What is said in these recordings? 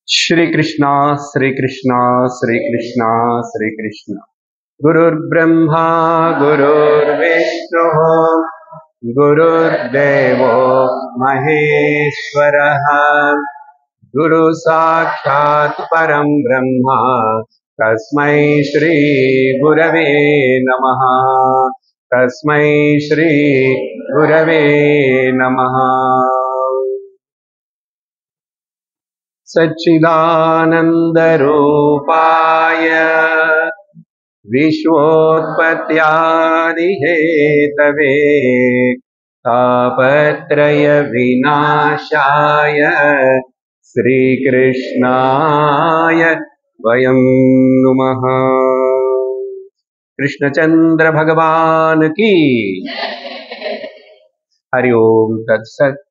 श्री कृष्णा श्री कृष्णा श्री कृष्णा श्री कृष्ण गुरुर्ब्रह्मा गुरुर्विष्णु गुरुर्देवो महेश्वरः गुरु साक्षात् परं ब्रह्म तस्मै श्री गुरवे नमः तस्मै श्री गुरवे नमः सच्चिदानन्दरूपाय विश्वोत्पत्त्यादिहेतवे तापत्रयविनाशाय श्रीकृष्णाय वयं नुमः। कृष्णचंद्र भगवान की हरि ओम तत्सत्।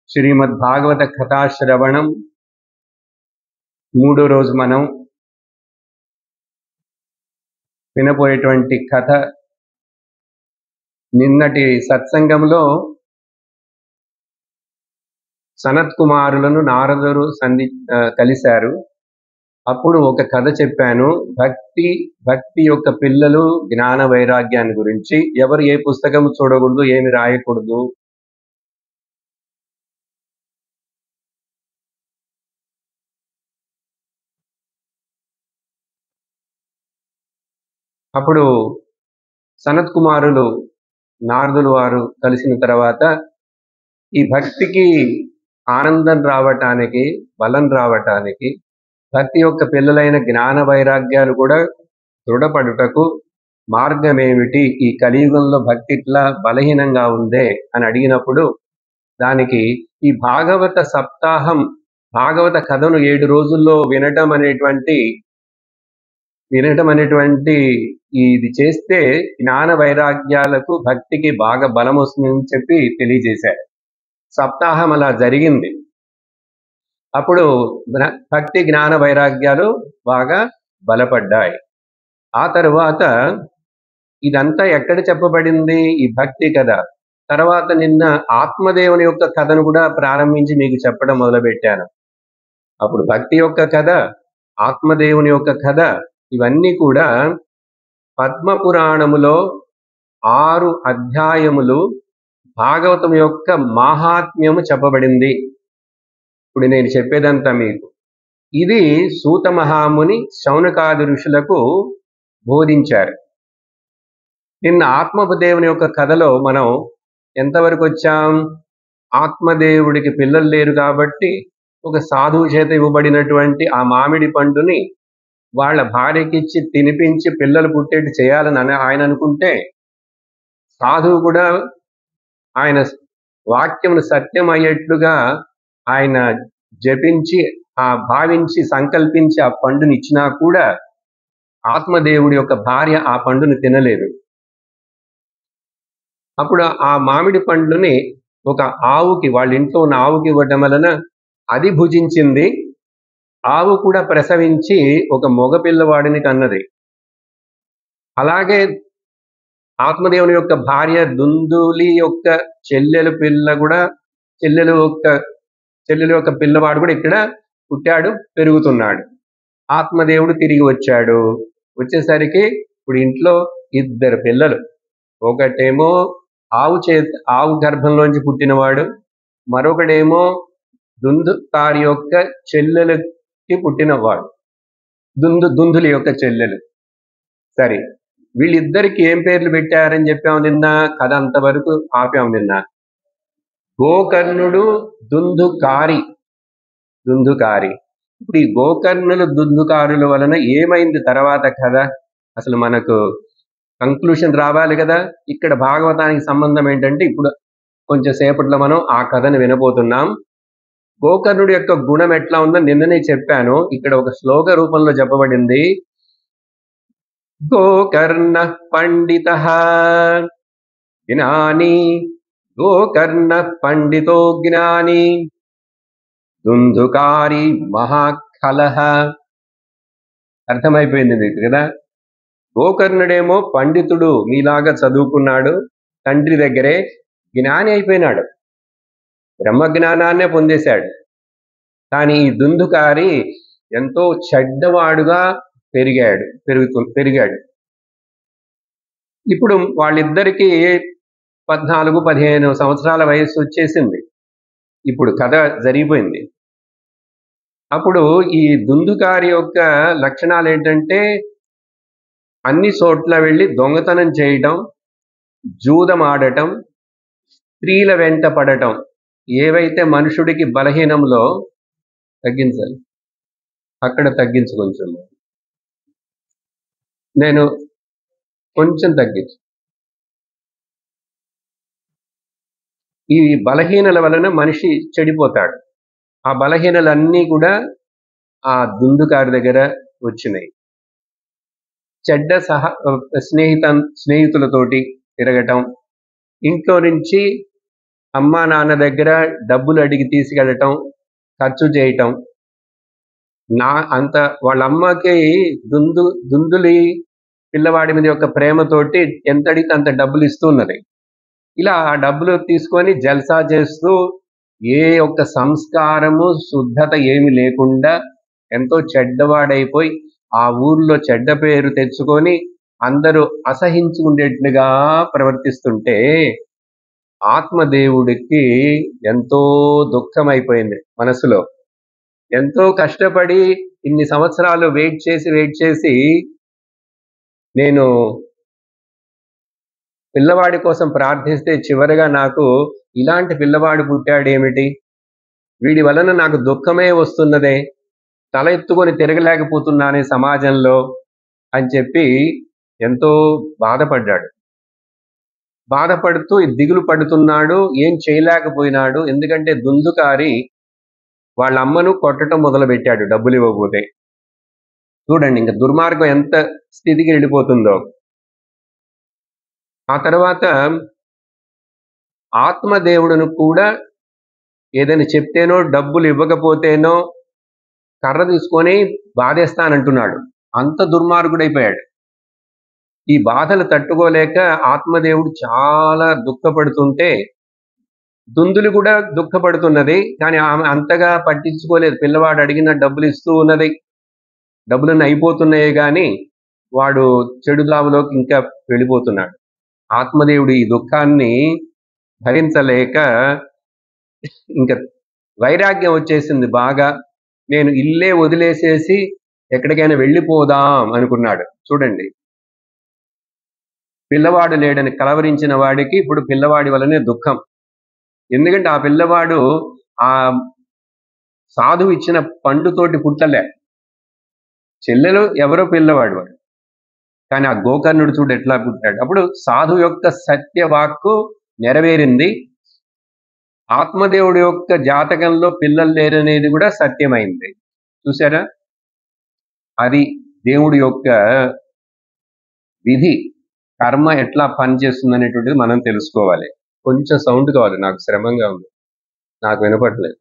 श्रीमद्भागवत कथा श्रवणम మూడో రోజు మనం వినపోయేటువంటి కథ. నిన్నటి సత్సంగంలో సనత్ కుమారులను నారదుడు కలిశారు. అప్పుడు ఒక కథ చెప్పాను, భక్తి యొక్క పిల్లలు జ్ఞాన వైరాగ్యాన్ని గురించి. ఎవరు ఏ పుస్తకం చూడకూడదు, ఏమి రాయకూడదు, అప్పుడు సనత్ కుమారులు నారదులు వారు కలిసిన తర్వాత ఈ భక్తికి ఆనందం రావటానికి, బలం రావటానికి, భక్తి యొక్క పిల్లలైన జ్ఞాన వైరాగ్యాలు కూడా దృఢపడుటకు మార్గం ఏమిటి, ఈ కలియుగంలో భక్తి ఇట్లా బలహీనంగా ఉందే అని అడిగినప్పుడు దానికి ఈ భాగవత సప్తాహం, భాగవత కథను 7 రోజుల్లో వినటం అనేటువంటి ఇది చేస్తే జ్ఞాన వైరాగ్యాలకు, భక్తికి బాగా బలం వస్తుందని చెప్పి తెలియజేశారు. సప్తాహం అలా జరిగింది. అప్పుడు భక్తి జ్ఞాన వైరాగ్యాలు బాగా బలపడ్డాయి. ఆ తరువాత ఇదంతా ఎక్కడ చెప్పబడింది, ఈ భక్తి కథ. తర్వాత నిన్న ఆత్మదేవుని యొక్క కథను కూడా ప్రారంభించి మీకు చెప్పడం మొదలుపెట్టాను. అప్పుడు భక్తి యొక్క కథ, ఆత్మదేవుని యొక్క కథ, ఇవన్నీ కూడా పద్మ పురాణములో 6 అధ్యాయములు భాగవతం యొక్క మాహాత్మ్యము చెప్పబడింది. ఇప్పుడు నేను చెప్పేదంతా మీకు ఇది సూత మహాముని శౌనకాది ఋషులకు బోధించారు. నిన్న ఆత్మదేవుని యొక్క కథలో మనం ఎంతవరకు వచ్చాం? ఆత్మదేవుడికి పిల్లలు లేరు కాబట్టి ఒక సాధువు చేత ఇవ్వబడినటువంటి ఆ మామిడి పండుని వాళ్ళ భార్యకిచ్చి తినిపించి పిల్లలు పుట్టేట్టు చేయాలని ఆయన అనుకుంటే, సాధువు కూడా ఆయన వాక్యమును సత్యం అయ్యేట్లుగా ఆయన జపించి, భావించి, సంకల్పించి ఆ పండుని ఇచ్చినా కూడా ఆత్మదేవుడి యొక్క భార్య ఆ పండుని తినలేదు. అప్పుడు ఆ మామిడి పండుని ఒక ఆవుకి, వాళ్ళ ఇంట్లో ఉన్న ఆవుకి ఇవ్వడం వలన అది భుజించింది. ఆవు కూడా ప్రసవించి ఒక మగ పిల్లవాడిని కన్నది. అలాగే ఆత్మదేవుని యొక్క భార్య దుందులి యొక్క చెల్లెల యొక్క పిల్లవాడు కూడా ఇక్కడ పుట్టాడు, పెరుగుతున్నాడు. ఆత్మదేవుడు తిరిగి వచ్చాడు. వచ్చేసరికి ఇప్పుడు ఇంట్లో 2 పిల్లలు. ఒకటేమో ఆవు గర్భంలోంచి పుట్టినవాడు, మరొకడేమో దుందుకారి యొక్క చెల్లెలకి పుట్టినవాడు, దుందులి యొక్క చెల్లెలు. సరే, వీళ్ళిద్దరికి ఏం పేర్లు పెట్టారని చెప్పాము నిన్న. కథ అంతవరకు ఆపాము నిన్న. గోకర్ణుడు, దుందుకారి. ఇప్పుడు ఈ గోకర్ణులు, దుందుకారుల వలన ఏమైంది తర్వాత కథ? అసలు మనకు కంక్లూషన్ రావాలి కదా. ఇక్కడ భాగవతానికి సంబంధం ఏంటంటే ఇప్పుడు కొంచెం సేపట్లో మనం ఆ కథను వినబోతున్నాం. గోకర్ణుడి యొక్క గుణం ఎట్లా ఉందో నిన్ననే చెప్పాను. ఇక్కడ ఒక శ్లోక రూపంలో చెప్పబడింది. గోకర్ణ పండిత జ్ఞాని, గోకర్ణ పండితో జ్ఞాని, దుందుకారి మహాకలహ. అర్థమైపోయింది మీకు కదా. గోకర్ణుడేమో పండితుడు, మీలాగా చదువుకున్నాడు, తండ్రి దగ్గరే జ్ఞాని అయిపోయినాడు, బ్రహ్మజ్ఞానాన్నే పొందేశాడు. కానీ ఈ దుందుకారి ఎంతో చెడ్డవాడుగా పెరిగాడు. ఇప్పుడు వాళ్ళిద్దరికీ 14-15 సంవత్సరాల వయస్సు వచ్చేసింది. ఇప్పుడు కథ జరిగిపోయింది. అప్పుడు ఈ దుందుకారి యొక్క లక్షణాలు ఏంటంటే అన్ని చోట్ల వెళ్ళి దొంగతనం చేయటం, జూదమాడటం, స్త్రీల వెంట పడటం. ఏవైతే మనుషుడికి బలహీనంలో తగ్గించాలి, అక్కడ తగ్గించు కొంచెం, నేను కొంచెం తగ్గించు. ఈ బలహీనల వలన మనిషి చెడిపోతాడు. ఆ బలహీనలన్నీ కూడా ఆ దుందుకారి దగ్గర వచ్చినాయి. చెడ్డ స్నేహితులతోటి తిరగటం, ఇంట్లో నుంచి అమ్మా నాన్న దగ్గర డబ్బులు అడిగి తీసుకెళ్ళటం, ఖర్చు చేయటం. వాళ్ళ అమ్మకి దుందులి పిల్లవాడి మీద యొక్క ప్రేమతోటి ఎంత అడిగితే అంత డబ్బులు ఇస్తూ ఉన్నది. ఇలా ఆ డబ్బులు తీసుకొని జల్సా చేస్తూ ఏ ఒక్క సంస్కారము శుద్ధత ఏమి లేకుండా ఎంతో చెడ్డవాడైపోయి ఆ ఊర్లో చెడ్డ పేరు తెచ్చుకొని అందరూ అసహించుకునేట్లుగా ప్రవర్తిస్తుంటే ఆత్మదేవుడికి ఎంతో దుఃఖమైపోయింది మనసులో. ఎంతో కష్టపడి ఇన్ని సంవత్సరాలు వెయిట్ చేసి నేను పిల్లవాడి కోసం ప్రార్థిస్తే చివరిగా నాకు ఇలాంటి పిల్లవాడు పుట్టాడేమిటి, వీడి వలన నాకు దుఃఖమే వస్తున్నదే, తల ఎత్తుకొని తిరగలేకపోతున్నానే సమాజంలో అని చెప్పి ఎంతో బాధపడ్డాడు. బాధపడుతూ దిగులు పడుతున్నాడు, ఏం చేయలేకపోయినాడు. ఎందుకంటే దుందుకారి వాళ్ళ అమ్మను కొట్టడం మొదలుపెట్టాడు డబ్బులు ఇవ్వకపోతే. చూడండి ఇంకా దుర్మార్గం ఎంత స్థితికి వెళ్ళిపోతుందో. ఆ తర్వాత ఆత్మదేవుడును కూడా ఏదైనా చెప్తేనో డబ్బులు ఇవ్వకపోతేనో కర్ర తీసుకొని బాధేస్తానంటున్నాడు. అంత దుర్మార్గుడైపోయాడు. ఈ బాధలు తట్టుకోలేక ఆత్మదేవుడు చాలా దుఃఖపడుతుంటే దుందులు కూడా దుఃఖపడుతున్నది. కానీ ఆమె అంతగా పట్టించుకోలేదు. పిల్లవాడు అడిగిన డబ్బులు ఇస్తూ ఉన్నది. డబ్బులన్నీ అయిపోతున్నాయే కానీ వాడు చెడు దావులోకి ఇంకా వెళ్ళిపోతున్నాడు. ఆత్మదేవుడు ఈ దుఃఖాన్ని భరించలేక ఇంకా వైరాగ్యం వచ్చేసింది బాగా. నేను ఇల్లే వదిలేసేసి ఎక్కడికైనా వెళ్ళిపోదాం అనుకున్నాడు. చూడండి, పిల్లవాడు లేడని కలవరించిన వాడికి ఇప్పుడు పిల్లవాడి వలనే దుఃఖం. ఎందుకంటే ఆ పిల్లవాడు ఆ సాధువు ఇచ్చిన పండుతోటి పుట్టలే. చెల్లెలు ఎవరో పిల్లవాడు వాడు, కానీ ఆ గోకర్ణుడు చూడు ఎట్లా పుట్టాడు. అప్పుడు సాధువు యొక్క సత్యవాక్కు నెరవేరింది. ఆత్మదేవుడి యొక్క జాతకంలో పిల్లలు లేరనేది కూడా సత్యమైంది. చూసారా, అది దేవుడి యొక్క విధి, కర్మ ఎట్లా పనిచేస్తుంది అనేటువంటిది మనం తెలుసుకోవాలి. కొంచెం సౌండ్ కావాలి, నాకు శ్రమంగా ఉంది, నాకు వినపట్లేదు.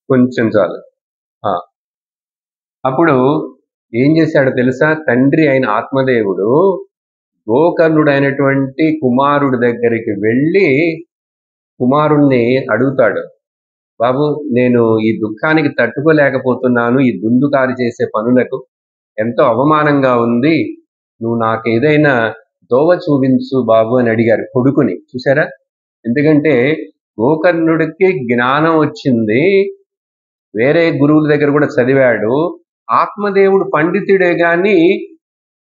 కొంచెం చాలు. అప్పుడు ఏం చేశాడో తెలుసా, తండ్రి అయిన ఆత్మదేవుడు గోకర్ణుడు అయినటువంటి కుమారుడి దగ్గరికి వెళ్ళి కుమారుణ్ణి అడుగుతాడు, బాబు నేను ఈ దుఃఖానికి తట్టుకోలేకపోతున్నాను, ఈ దుందుకారి చేసే పనులకు ఎంతో అవమానంగా ఉంది, నువ్వు నాకు ఏదైనా దోవ చూపించు బాబు అని అడిగారు కొడుకుని. చూసారా, ఎందుకంటే గోకర్ణుడికి జ్ఞానం వచ్చింది, వేరే గురువుల దగ్గర కూడా చదివాడు. ఆత్మదేవుడు పండితుడే గాని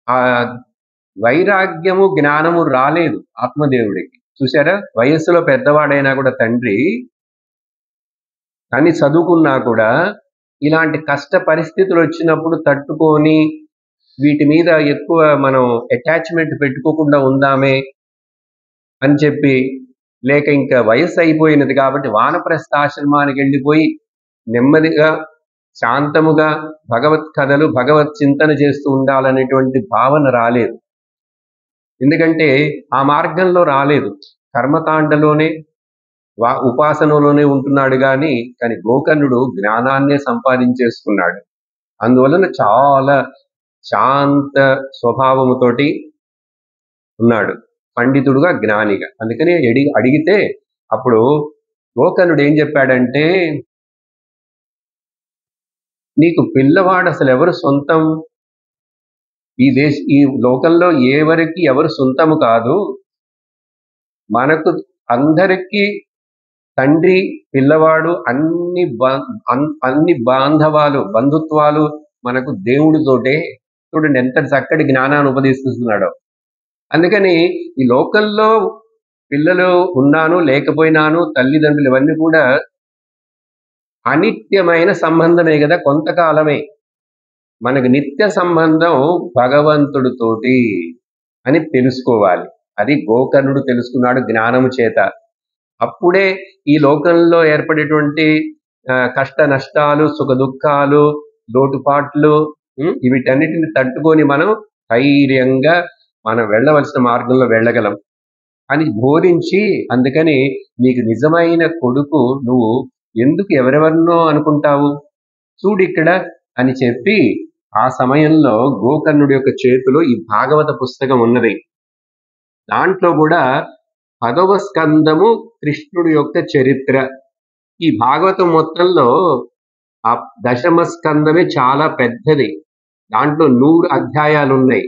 ఆ వైరాగ్యము జ్ఞానము రాలేదు ఆత్మదేవుడికి. చూసారా, వయస్సులో పెద్దవాడైనా కూడా తండ్రి, కానీ చదువుకున్నా కూడా ఇలాంటి కష్ట పరిస్థితులు వచ్చినప్పుడు తట్టుకొని వీటి మీద ఎక్కువ మనం అటాచ్మెంట్ పెట్టుకోకుండా ఉందామే అని చెప్పి, లేక ఇంకా వయస్సు అయిపోయినది కాబట్టి వానప్రస్థాశ్రమానికి వెళ్ళిపోయి నెమ్మదిగా శాంతముగా భగవత్ కథలు భగవత్ చింతన చేస్తూ ఉండాలనేటువంటి భావన రాలేదు. ఎందుకంటే ఆ మార్గంలో రాలేదు, కర్మకాండలోనే ఉపాసనలోనే ఉంటున్నాడు. కానీ గోకర్ణుడు జ్ఞానాన్నే సంపాదించేసుకున్నాడు. అందువలన చాలా శాంత స్వభావముతోటి ఉన్నాడు, పండితుడుగా జ్ఞానిగా. అందుకని అడిగితే అప్పుడు గోకర్ణుడు ఏం చెప్పాడంటే, నీకు పిల్లవాడు అసలు ఎవరు సొంతం? ఈ లోకంలో ఎవరు సొంతము కాదు. మనకు అందరికీ తండ్రి, పిల్లవాడు అన్ని బాంధవాలు, బంధుత్వాలు మనకు దేవుడితోటే. చూడండి ఎంత చక్కటి జ్ఞానాన్ని ఉపదేశిస్తున్నాడో. అందుకని ఈ లోకంలో పిల్లలు ఉన్నాను లేకపోయినాను, తల్లిదండ్రులు ఇవన్నీ కూడా అనిత్యమైన సంబంధమే కదా, కొంతకాలమే. మనకు నిత్య సంబంధం భగవంతుడితోటి అని తెలుసుకోవాలి. అది గోకర్ణుడు తెలుసుకున్నాడు జ్ఞానము చేత. అప్పుడే ఈ లోకంలో ఏర్పడేటువంటి కష్ట నష్టాలు, సుఖ దుఃఖాలు, లోటుపాట్లు, వీటన్నిటిని తట్టుకొని మనం ధైర్యంగా మనం వెళ్ళవలసిన మార్గంలో వెళ్ళగలం అని బోధించి, అందుకని నీకు నిజమైన కొడుకు నువ్వు ఎందుకు ఎవరెవరినో అనుకుంటావు, చూడిక్కడ అని చెప్పి, ఆ సమయంలో గోకర్ణుడి యొక్క చేతిలో ఈ భాగవత పుస్తకం ఉన్నది. దాంట్లో కూడా 10వ స్కందము కృష్ణుడి యొక్క చరిత్ర. ఈ భాగవతం మొత్తంలో ఆ 10వ స్కందమే చాలా పెద్దది. దాంట్లో 100 అధ్యాయాలు ఉన్నాయి.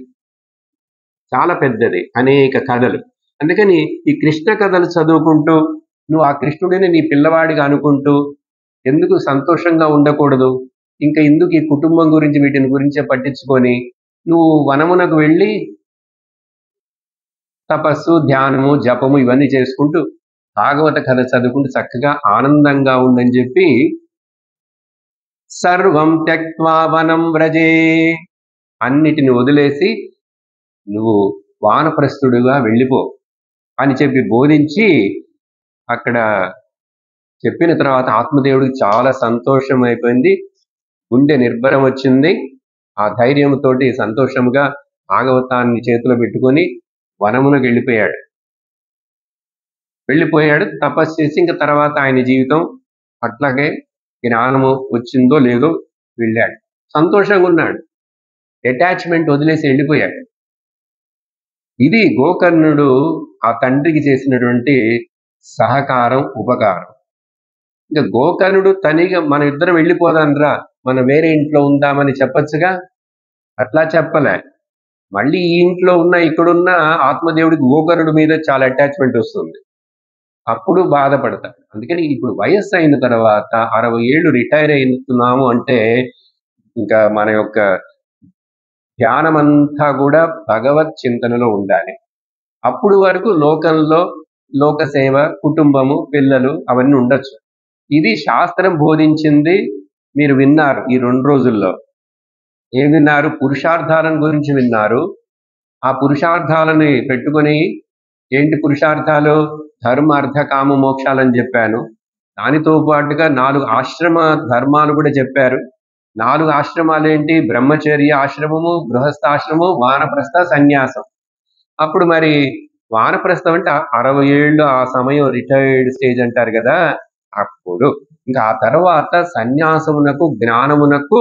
చాలా పెద్దది, అనేక కథలు. అందుకని ఈ కృష్ణ కథలు చదువుకుంటూ నువ్వు ఆ కృష్ణుడిని నీ పిల్లవాడిగా అనుకుంటూ ఎందుకు సంతోషంగా ఉండకూడదు? ఇంకా ఎందుకు ఈ కుటుంబం గురించి వీటిని గురించే పట్టించుకొని నువ్వు వనమునకు వెళ్ళి తపస్సు, ధ్యానము, జపము ఇవన్నీ చేసుకుంటూ భాగవత కథ చదువుకుంటూ చక్కగా ఆనందంగా ఉందని చెప్పి, సర్వం త్యక్త్వా వనం వ్రజే, అన్నిటిని వదిలేసి నువ్వు వానప్రస్థుడుగా వెళ్ళిపో అని చెప్పి బోధించి, అక్కడ చెప్పిన తర్వాత ఆత్మదేవుడికి చాలా సంతోషం అయిపోయింది. గుండె నిర్భరం వచ్చింది. ఆ ధైర్యంతో సంతోషంగా భాగవతాన్ని చేతిలో పెట్టుకొని వనమునకు వెళ్ళిపోయాడు. తపస్సు చేసి ఇంకా తర్వాత ఆయన జీవితం అట్లాగే జ్ఞానము వచ్చిందో లేదో వెళ్ళాడు. సంతోషంగా ఉన్నాడు. అటాచ్మెంట్ వదిలేసి వెళ్ళిపోయాడు. ఇది గోకర్ణుడు ఆ తండ్రికి చేసినటువంటి సహకారం, ఉపకారం. ఇంకా గోకర్ణుడు తనిగా మన ఇద్దరం వెళ్ళిపోదాంరా, మనం వేరే ఇంట్లో ఉందామని చెప్పచ్చుగా, అట్లా చెప్పలే. మళ్ళీ ఈ ఇంట్లో ఉన్న ఇక్కడున్న ఆత్మదేవుడికి గోకర్ణుడి మీద చాలా అటాచ్మెంట్ వస్తుంది. అప్పుడు బాధపడతాడు. అందుకని ఇప్పుడు వయస్సు అయిన తర్వాత 60 ఏళ్ళు రిటైర్ అవుతున్నాము అంటే ఇంకా మన యొక్క ధ్యానమంతా కూడా భగవత్ చింతనలో ఉండాలి. అప్పుడు వరకు లోకంలో లోక సేవ, కుటుంబము, పిల్లలు అవన్నీ ఉండొచ్చు. ఇది శాస్త్రం బోధించింది. మీరు విన్నారు ఈ 2 రోజుల్లో. ఏం విన్నారు? పురుషార్థాలను గురించి విన్నారు. ఆ పురుషార్థాలని పెట్టుకొని, ఏంటి పురుషార్థాలు? ధర్మ, అర్థ, కామ, మోక్షాలని చెప్పాను. దానితో పాటుగా 4 ఆశ్రమ ధర్మాలు కూడా చెప్పారు. 4 ఆశ్రమాలు ఏంటి? బ్రహ్మచర్య ఆశ్రమము, గృహస్థాశ్రమము, వానప్రస్థ, సన్యాసం. అప్పుడు మరి వానప్రస్థం అంటే 60 ఏళ్ళు, ఆ సమయం రిటైర్డ్ స్టేజ్ అంటారు కదా, అప్పుడు ఇంకా ఆ తర్వాత సన్యాసమునకు, జ్ఞానమునకు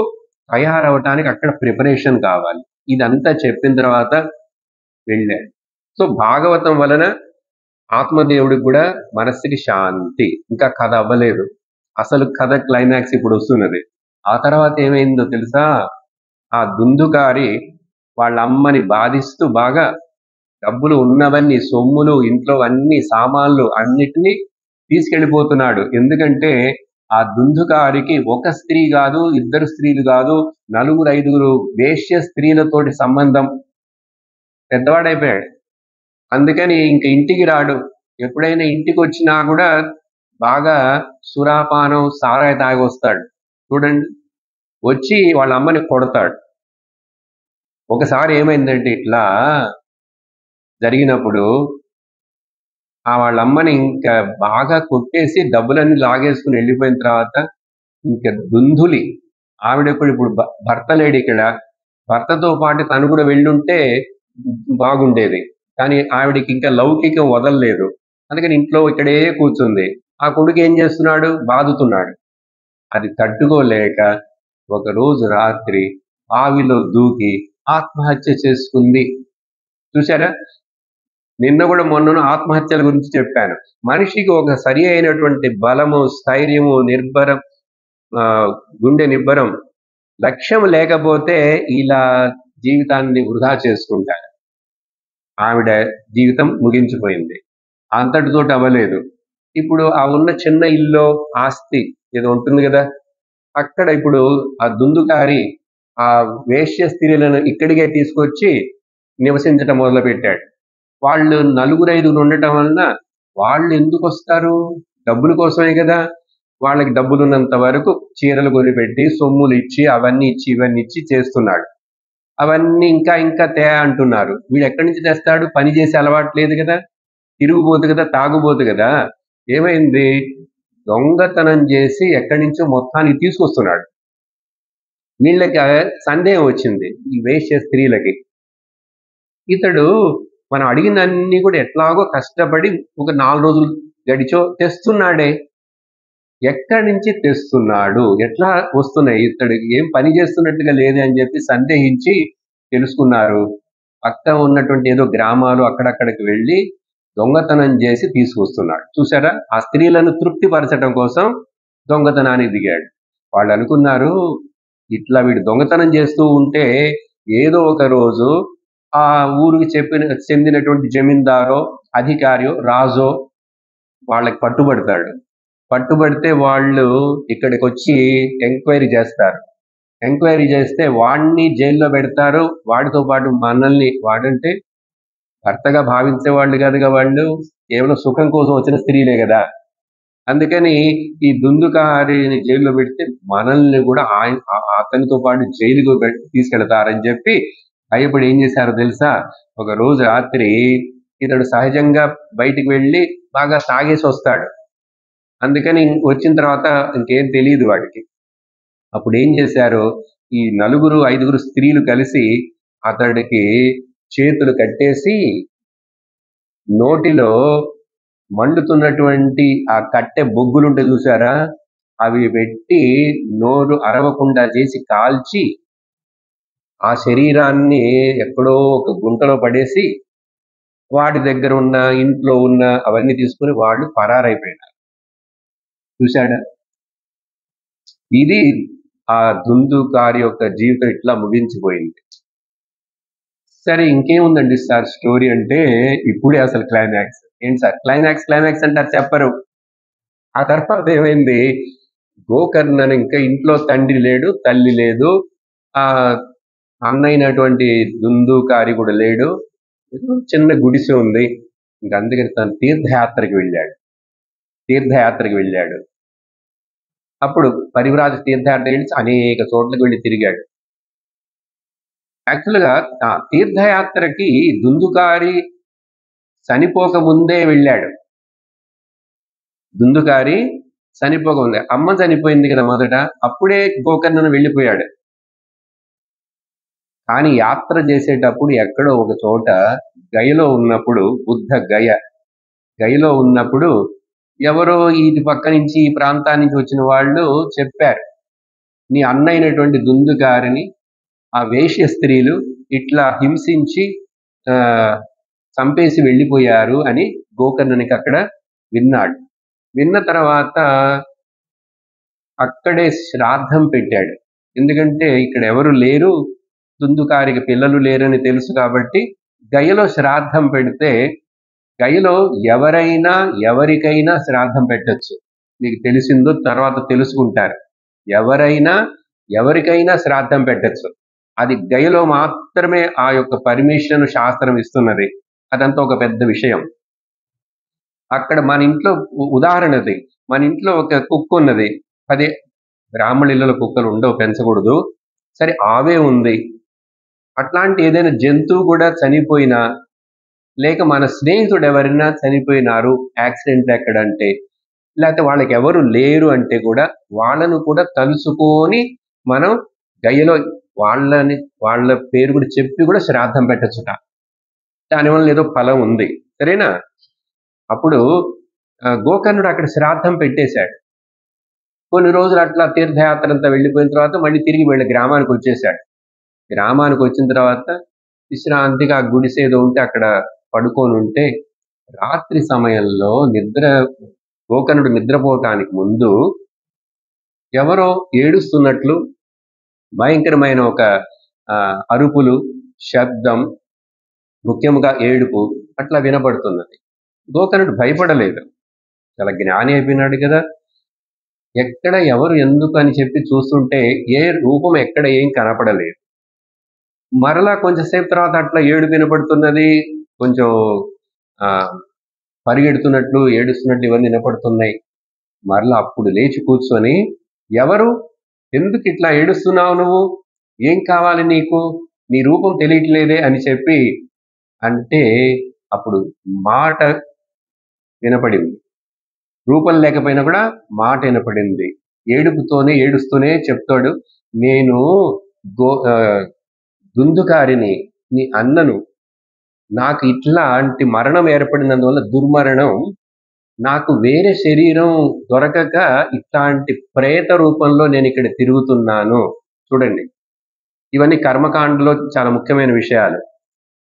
తయారవటానికి అక్కడ ప్రిపరేషన్ కావాలి. ఇదంతా చెప్పిన తర్వాత వెళ్ళాడు. సో భాగవతం వలన ఆత్మదేవుడికి కూడా మనస్సుకి శాంతి. ఇంకా కథ అవ్వలేదు, అసలు కథ క్లైమాక్స్ ఇప్పుడు వస్తున్నది. ఆ తర్వాత ఏమైందో తెలుసా? ఆ దుందుకారి వాళ్ళ అమ్మని బాధిస్తూ బాగా డబ్బులు ఉన్నవన్నీ, సొమ్ములు, ఇంట్లో అన్ని సామాన్లు అన్నిటినీ తీసుకెళ్ళిపోతున్నాడు. ఎందుకంటే ఆ దుందుకారికి ఒక స్త్రీ కాదు, 2 స్త్రీలు కాదు, 4, 5 వేశ్య స్త్రీలతోటి సంబంధం. పెద్దవాడైపోయాడు. అందుకని ఇంక ఇంటికి రాడు. ఎప్పుడైనా ఇంటికి వచ్చినా కూడా బాగా సురాపానం, సారాయి తాగి వస్తాడు. చూడండి, వచ్చి వాళ్ళ అమ్మని కొడతాడు. ఒకసారి ఏమైందంటే ఇట్లా జరిగినప్పుడు వాళ్ళ అమ్మని ఇంకా బాగా కొట్టేసి డబ్బులన్నీ లాగేసుకుని వెళ్ళిపోయిన తర్వాత ఇంకా దుందులి ఆవిడ ఇప్పుడు భర్త లేడు ఇక్కడ, భర్తతో పాటు తను కూడా వెళ్ళుంటే బాగుండేది. కానీ ఆవిడకి ఇంకా లౌకికం వదలలేదు. అందుకని ఇంట్లో ఇక్కడే కూర్చుంది. ఆ కొడుకు ఏం చేస్తున్నాడు? బాదుతున్నాడు. అది తట్టుకోలేక ఒకరోజు రాత్రి బావిలో దూకి ఆత్మహత్య చేసుకుంది. చూసారా? నిన్న కూడా మొన్నను ఆత్మహత్యల గురించి చెప్పాను. మనిషికి ఒక సరి అయినటువంటి బలము, స్థైర్యము, నిర్భరం, గుండె నిబ్బరం, లక్ష్యం లేకపోతే ఇలా జీవితాన్ని వృధా చేసుకుంటారు. ఆవిడ జీవితం ముగించిపోయింది. అంతటితోటి అవ్వలేదు. ఇప్పుడు ఆ ఉన్న చిన్న ఇల్లో ఆస్తి ఏదో ఉంటుంది కదా, అక్కడ ఇప్పుడు ఆ దుందుకారి ఆ వేశ్య స్త్రీలను ఇక్కడికే తీసుకొచ్చి నివసించటం మొదలుపెట్టాడు. వాళ్ళు నలుగురు ఐదుగురు ఉండటం వలన వాళ్ళు ఎందుకు వస్తారు? డబ్బుల కోసమే కదా. వాళ్ళకి డబ్బులున్నంత వరకు చీరలు కొనిపెట్టి సొమ్ములు ఇచ్చి అవన్నీ ఇచ్చి ఇవన్నీ ఇచ్చి చేస్తున్నాడు. అవన్నీ ఇంకా ఇంకా అంటున్నారు. వీడు ఎక్కడి నుంచి తెస్తాడు? పని చేసే అలవాటు లేదు కదా, తిరుగుబోతు కదా, తాగుబోతు కదా. ఏమైంది? దొంగతనం చేసి ఎక్కడి నుంచో మొత్తానికి తీసుకొస్తున్నాడు. వీళ్ళకి సందేహం వచ్చింది, ఈ వేశ్య స్త్రీలకి. ఇతడు మనం అడిగినన్ని కూడా ఎట్లాగో కష్టపడి ఒక 4 రోజులు గడిచో తెస్తున్నాడే, ఎక్కడి నుంచి తెస్తున్నాడు, ఎట్లా వస్తున్నాయి, ఇతడికి ఏం పని చేస్తున్నట్టుగా లేదే అని చెప్పి సందేహించి తెలుసుకున్నారు. పక్క ఉన్నటువంటి ఏదో గ్రామాలు అక్కడక్కడికి వెళ్ళి దొంగతనం చేసి తీసుకొస్తున్నాడు. చూసారా, ఆ స్త్రీలను తృప్తిపరచడం కోసం దొంగతనానికి దిగాడు. వాళ్ళు అనుకున్నారు, ఇట్లా వీడు దొంగతనం చేస్తూ ఉంటే ఏదో ఒక రోజు ఆ ఊరికి చెందినటువంటి జమీందారో అధికారియో రాజో వాళ్ళకి పట్టుబడతాడు. పట్టుబడితే వాళ్ళు ఇక్కడికి వచ్చి ఎంక్వైరీ చేస్తారు. ఎంక్వైరీ చేస్తే వాడిని జైల్లో పెడతారు. వాడితో పాటు మనల్ని, వాడంటే భర్తగా భావించే వాళ్ళు కాదుగా, వాళ్ళు కేవలం సుఖం కోసం వచ్చిన స్త్రీలే కదా. అందుకని ఈ దుందుకారిని జైల్లో పెడితే మనల్ని కూడా అతనితో పాటు జైలుకు తీసుకెళ్తారని చెప్పి భయపడి ఏం చేశారో తెలుసా? ఒక రోజు రాత్రి ఇతడు సహజంగా బయటికి వెళ్ళి బాగా తాగేసి వస్తాడు. అందుకని వచ్చిన తర్వాత ఇంకేం తెలియదు వాడికి. అప్పుడు ఏం చేశారు, ఈ 4-5 స్త్రీలు కలిసి అతడికి చేతులు కట్టేసి నోటిలో మండుతున్నటువంటి ఆ కట్టె బొగ్గులుంటే చూసారా, అవి పెట్టి నోరు అరవకుండా చేసి కాల్చి ఆ శరీరాన్ని ఎక్కడో ఒక గుంటలో పడేసి వాడి దగ్గర ఉన్న ఇంట్లో ఉన్న అవన్నీ తీసుకుని వాళ్ళు పరారైపోయినారు. చూశాడా? ఇది ఆ దుందుకారి యొక్క జీవితం ఇట్లా ముగించిపోయింది. సరే, ఇంకేముందండి సార్ స్టోరీ అంటే, ఇప్పుడే అసలు క్లైమాక్స్. ఏంటి సార్ క్లైమాక్స్ అంటారు, చెప్పరు. ఆ తర్వాత ఏమైంది, గోకర్ణను ఇంకా ఇంట్లో తండ్రి లేడు, తల్లి లేదు, ఆ అన్నైనటువంటి దుందుకారి కూడా లేడు, చిన్న గుడిసె ఉంది. ఇంకా అందుకని తను తీర్థయాత్రకి వెళ్ళాడు. అప్పుడు పరివ్రాజ తీర్థయాత్ర వెళ్ళి అనేక చోట్లకు వెళ్ళి తిరిగాడు. యాక్చువల్గా ఆ తీర్థయాత్రకి దుందుకారి చనిపోక ముందే వెళ్ళాడు. దుందుకారి చనిపోకముందే, అమ్మ చనిపోయింది కదా మొదట, అప్పుడే గోకర్ణను వెళ్ళిపోయాడు. కానీ యాత్ర చేసేటప్పుడు ఎక్కడో ఒక చోట గయలో ఉన్నప్పుడు, బుద్ధ గయలో ఉన్నప్పుడు ఎవరో ఇటు పక్క నుంచి ఈ ప్రాంతానికి వచ్చిన వాళ్ళు చెప్పారు, నీ అన్నైనటువంటి దుందుకారిని ఆ వేశ్య స్త్రీలు ఇట్లా హింసించి చంపేసి వెళ్ళిపోయారు అని గోకర్ణనికి అక్కడ విన్నాడు. విన్న తర్వాత అక్కడే శ్రాద్ధం పెట్టాడు. ఎందుకంటే ఇక్కడ ఎవరు లేరు, దుందుకారికి పిల్లలు లేరని తెలుసు కాబట్టి గయలో శ్రాద్ధం పెడితే, గయలో ఎవరికైనా శ్రాద్ధం పెట్టచ్చు. మీకు తెలిసిందో తర్వాత తెలుసుకుంటారు. ఎవరికైనా శ్రాద్ధం పెట్టచ్చు. అది గయలో మాత్రమే ఆ యొక్క పర్మిషన్ శాస్త్రం ఇస్తున్నది. అదంతా ఒక పెద్ద విషయం. అక్కడ మన ఇంట్లో ఉదాహరణది, మన ఇంట్లో ఒక కుక్క ఉన్నది. అదే బ్రాహ్మణ ఇళ్ళలో కుక్కలు ఉండవు, పెంచకూడదు. సరే, ఆవే ఉంది. అట్లాంటి ఏదైనా జంతువు కూడా చనిపోయినా, లేక మన స్నేహితుడు ఎవరైనా చనిపోయినారు యాక్సిడెంట్ ఎక్కడంటే, లేకపోతే వాళ్ళకి ఎవరు లేరు అంటే కూడా వాళ్ళను కూడా తలుచుకొని మనం గయ్యలో వాళ్ళ పేరు కూడా చెప్పి కూడా శ్రాద్ధం పెట్టచ్చుట. దానివల్ల ఏదో ఫలం ఉంది. సరేనా? అప్పుడు గోకర్ణుడు అక్కడ శ్రాద్ధం పెట్టేశాడు. కొన్ని రోజులు అట్లా తీర్థయాత్ర అంతా వెళ్ళిపోయిన తర్వాత మళ్ళీ తిరిగి వెళ్ళి గ్రామానికి వచ్చేసాడు. గ్రామానికి వచ్చిన తర్వాత విశ్రాంతిగా ఆ గుడిసె ఏదో ఉంటే అక్కడ పడుకొని ఉంటే రాత్రి సమయంలో గోకర్ణుడు నిద్రపోవటానికి ముందు ఎవరో ఏడుస్తున్నట్లు భయంకరమైన ఒక అరుపులు, శబ్దం, ముఖ్యంగా ఏడుపు అట్లా వినపడుతున్నది. గోకర్ణుడు భయపడలేదు, చాలా జ్ఞాని అయిపోయినాడు కదా. ఎక్కడ ఎవరు ఎందుకు అని చెప్పి చూస్తుంటే ఏ రూపం ఎక్కడ ఏం కనపడలేదు. మరలా కొంచెంసేపు తర్వాత అట్లా ఏడు వినపడుతున్నది, కొంచెం పరిగెడుతున్నట్లు, ఏడుస్తున్నట్లు ఇవన్నీ వినపడుతున్నాయి. మరలా అప్పుడు లేచి కూర్చొని, ఎవరు, ఎందుకు ఇట్లా ఏడుస్తున్నావు, నువ్వు ఏం కావాలి నీకు, నీ రూపం తెలియట్లేదే అని చెప్పి అంటే అప్పుడు మాట వినపడింది. రూపం లేకపోయినా కూడా మాట వినపడింది. ఏడుస్తూనే చెప్తాడు, నేను దుందుకారిని, నీ అన్నను, నాకు ఇట్లాంటి మరణం ఏర్పడినందువల్ల, దుర్మరణం, నాకు వేరే శరీరం దొరకక ఇట్లాంటి ప్రేత రూపంలో నేను ఇక్కడ తిరుగుతున్నాను. చూడండి, ఇవన్నీ కర్మకాండలో చాలా ముఖ్యమైన విషయాలు.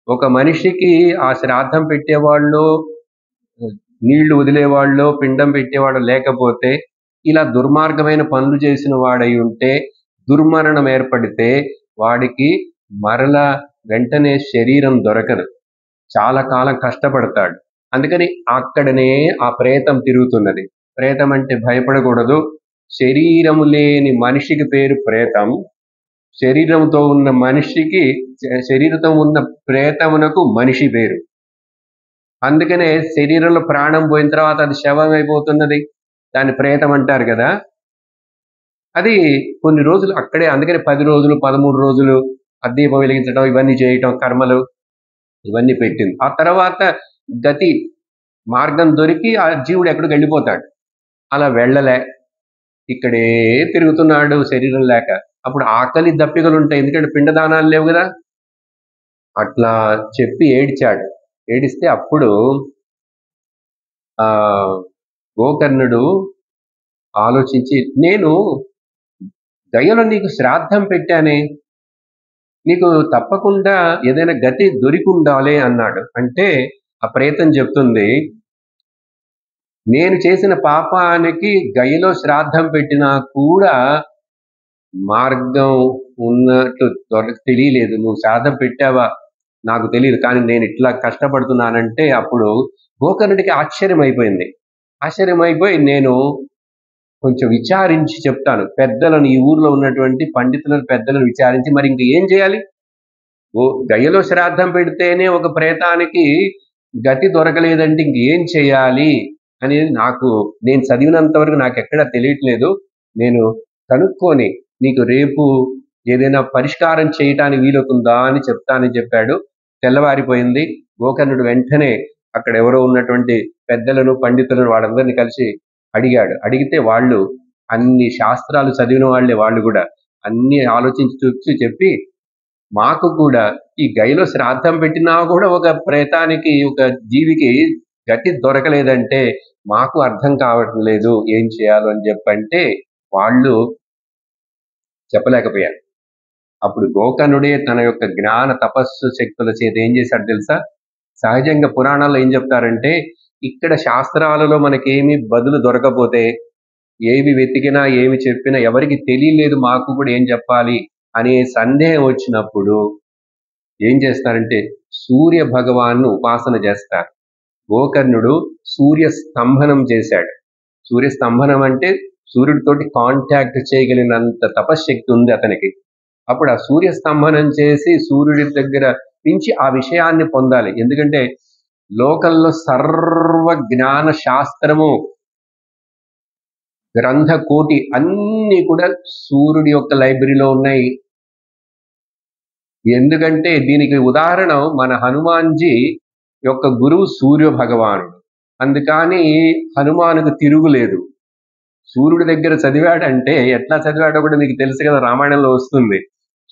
ఒక మనిషికి ఆ శ్రాద్ధం పెట్టేవాళ్ళు, నీళ్లు వదిలేవాళ్ళు, పిండం పెట్టేవాడు లేకపోతే, ఇలా దుర్మార్గమైన పనులు చేసిన వాడై ఉంటే, దుర్మరణం ఏర్పడితే వాడికి మరలా వెంటనే శరీరం దొరకదు, చాలా కాలం కష్టపడతాడు. అందుకని అక్కడనే ఆ ప్రేతం తిరుగుతున్నది. ప్రేతం అంటే భయపడకూడదు. శరీరము లేని మనిషికి పేరు ప్రేతం, శరీరంతో ఉన్న ప్రేతమునకు మనిషి పేరు. అందుకనే శరీరంలో ప్రాణం పోయిన తర్వాత అది శవం అయిపోతున్నది, దాన్ని ప్రేతం అంటారు కదా. అది కొన్ని రోజులు అక్కడే, అందుకని 10 రోజులు 13 రోజులు దీపం వెలిగించడం, ఇవన్నీ చేయటం, కర్మలు ఇవన్నీ పెట్టింది. ఆ తర్వాత గతి మార్గం దొరికి ఆ జీవుడు ఎక్కడికి వెళ్ళిపోతాడు. అలా వెళ్ళలే, ఇక్కడే తిరుగుతున్నాడు శరీరం లేక. అప్పుడు ఆకలి దప్పికలు ఉంటాయి, ఎందుకంటే పిండదానాలు లేవు కదా. అట్లా చెప్పి ఏడిచాడు. ఏడిస్తే అప్పుడు గోకర్ణుడు ఆలోచించి, నేను దయలో నీకు శ్రాద్ధం పెట్టానే, నీకు తప్పకుండా ఏదైనా గతి దొరికి ఉండాలి అన్నాడు. అంటే ఆ ప్రేతం చెప్తుంది, నేను చేసిన పాపానికి గయలో శ్రాద్ధం పెట్టినా కూడా మార్గం ఉన్నట్లు తెలియలేదు. నువ్వు శ్రాద్ధం పెట్టావా నాకు తెలియదు, కానీ నేను ఇట్లా కష్టపడుతున్నానంటే అప్పుడు గోకర్ణుడికి ఆశ్చర్యం అయిపోయి, నేను కొంచెం విచారించి చెప్తాను, పెద్దలను, ఈ ఊర్లో ఉన్నటువంటి పండితులను, పెద్దలను విచారించి, మరి ఇంక ఏం చేయాలి, గయలో శ్రాద్ధం పెడితేనే ఒక ప్రేతానికి గతి దొరకలేదంటే ఇంకేం చేయాలి అనేది నేను చదివినంత వరకు నాకు ఎక్కడా తెలియట్లేదు, నేను కనుక్కొని నీకు రేపు ఏదైనా పరిష్కారం చేయటానికి వీలవుతుందా అని చెప్తానని చెప్పాడు. తెల్లవారిపోయింది. గోకర్ణుడు వెంటనే అక్కడ ఎవరో ఉన్నటువంటి పెద్దలను, పండితులను, వాళ్ళందరినీ కలిసి అడిగాడు. అడిగితే వాళ్ళు అన్ని శాస్త్రాలు చదివిన వాళ్ళే, వాళ్ళు కూడా అన్ని ఆలోచించి చూసి చెప్పి, మాకు కూడా ఈ గయలో శ్రాద్ధం పెట్టినా కూడా ఒక ప్రేతానికి, ఒక జీవికి గతి దొరకలేదంటే మాకు అర్థం కావటం లేదు, ఏం చేయాలో అని చెప్పంటే వాళ్ళు చెప్పలేకపోయారు. అప్పుడు గోకర్ణుడే తన యొక్క జ్ఞాన తపస్సు శక్తుల చేత ఏం చేశాడు తెలుసా? సహజంగా పురాణాల్లో ఏం చెప్తారంటే, ఇక్కడ శాస్త్రాలలో మనకేమి బదులు దొరకపోతే, ఏమి వెతికినా, ఏమి చెప్పినా ఎవరికి తెలియలేదు, మాకు కూడా ఏం చెప్పాలి అనే సందేహం వచ్చినప్పుడు ఏం చేస్తారంటే సూర్య భగవాన్ను ఉపాసన చేస్తారు. గోకర్ణుడు సూర్య స్తంభనం చేశాడు. సూర్య స్తంభనం అంటే సూర్యుడితోటి కాంటాక్ట్ చేయగలిగినంత తపశ్శక్తి ఉంది అతనికి. అప్పుడు ఆ సూర్య స్తంభనం చేసి సూర్యుడి దగ్గర నుంచి ఆ విషయాన్ని పొందాలి. ఎందుకంటే లోకంలో సర్వ జ్ఞాన శాస్త్రము, గ్రంథ కోటి అన్ని కూడా సూర్యుడి యొక్క లైబ్రరీలో ఉన్నాయి. ఎందుకంటే దీనికి ఉదాహరణ మన హనుమాన్జీ యొక్క గురువు సూర్య భగవానుడు. అందుకని హనుమానుకు తిరుగులేదు. సూర్యుడి దగ్గర చదివాడంటే ఎట్లా చదివాడో కూడా మీకు తెలుసు కదా, రామాయణంలో వస్తుంది.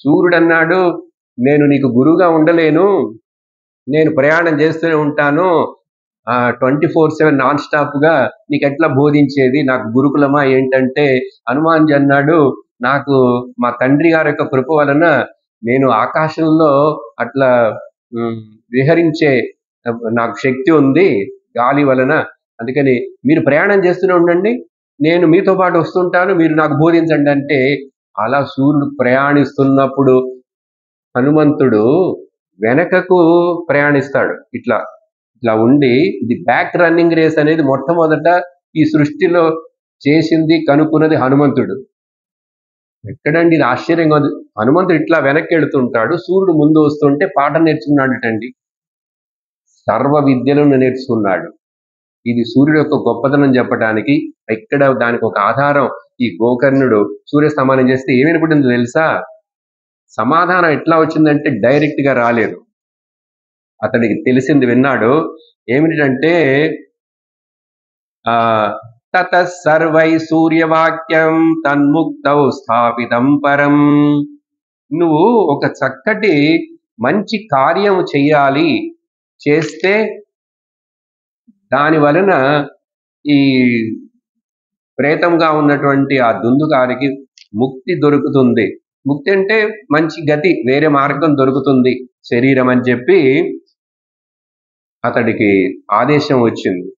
సూర్యుడు అన్నాడు, నేను నీకు గురువుగా ఉండలేను, నేను ప్రయాణం చేస్తూనే ఉంటాను 24/7 నాన్ స్టాప్ గా, నీకు ఎట్లా బోధించేది, నాకు గురుకులమా ఏంటంటే, హనుమాన్జీ అన్నాడు, నాకు మా తండ్రి గారి యొక్క కృప వలన నేను ఆకాశంలో అట్లా విహరించే నాకు శక్తి ఉంది గాలి వలన, అందుకని మీరు ప్రయాణం చేస్తూనే ఉండండి, నేను మీతో పాటు వస్తుంటాను, మీరు నాకు బోధించండి అంటే, అలా సూర్యుడు ప్రయాణిస్తున్నప్పుడు హనుమంతుడు వెనకకు ప్రయాణిస్తాడు. ఇట్లా ఇట్లా ఉండి, ఇది బ్యాక్ రన్నింగ్ రేస్ అనేది మొట్టమొదట ఈ సృష్టిలో చేసింది, కనుక్కున్నది హనుమంతుడు. ఎక్కడండి ఇది ఆశ్చర్యంగా ఉంది. హనుమంతుడు ఇట్లా వెనక్కి వెళుతుంటాడు, సూర్యుడు ముందు వస్తుంటే పాఠం నేర్చుకున్నాడుటండి. సర్వ విద్యలను నేర్చుకున్నాడు. ఇది సూర్యుడు యొక్క గొప్పతనం చెప్పడానికి. ఇక్కడ దానికి ఒక ఆధారం, ఈ గోకర్ణుడు సూర్యస్తమానం చేస్తే ఏమి వినపడిందో తెలుసా? సమాధానం ఎట్లా వచ్చిందంటే డైరెక్ట్ గా రాలేదు. అతడికి తెలిసింది విన్నాడు. ఏమిటంటే తత సర్వై సూర్యవాక్యం తన్ముక్తౌ స్థాపితం పరం. నువ్వు ఒక చక్కటి మంచి కార్యం చెయ్యాలి, చేస్తే దాని వలన ఈ ప్రేతంగా ఉన్నటువంటి ఆ దుందుకారికి ముక్తి దొరుకుతుంది. ముక్తి అంటే మంచి గతి, వేరే మార్గం దొరుకుతుంది శరీరం అని చెప్పి అతడికి ఆదేశం వచ్చింది.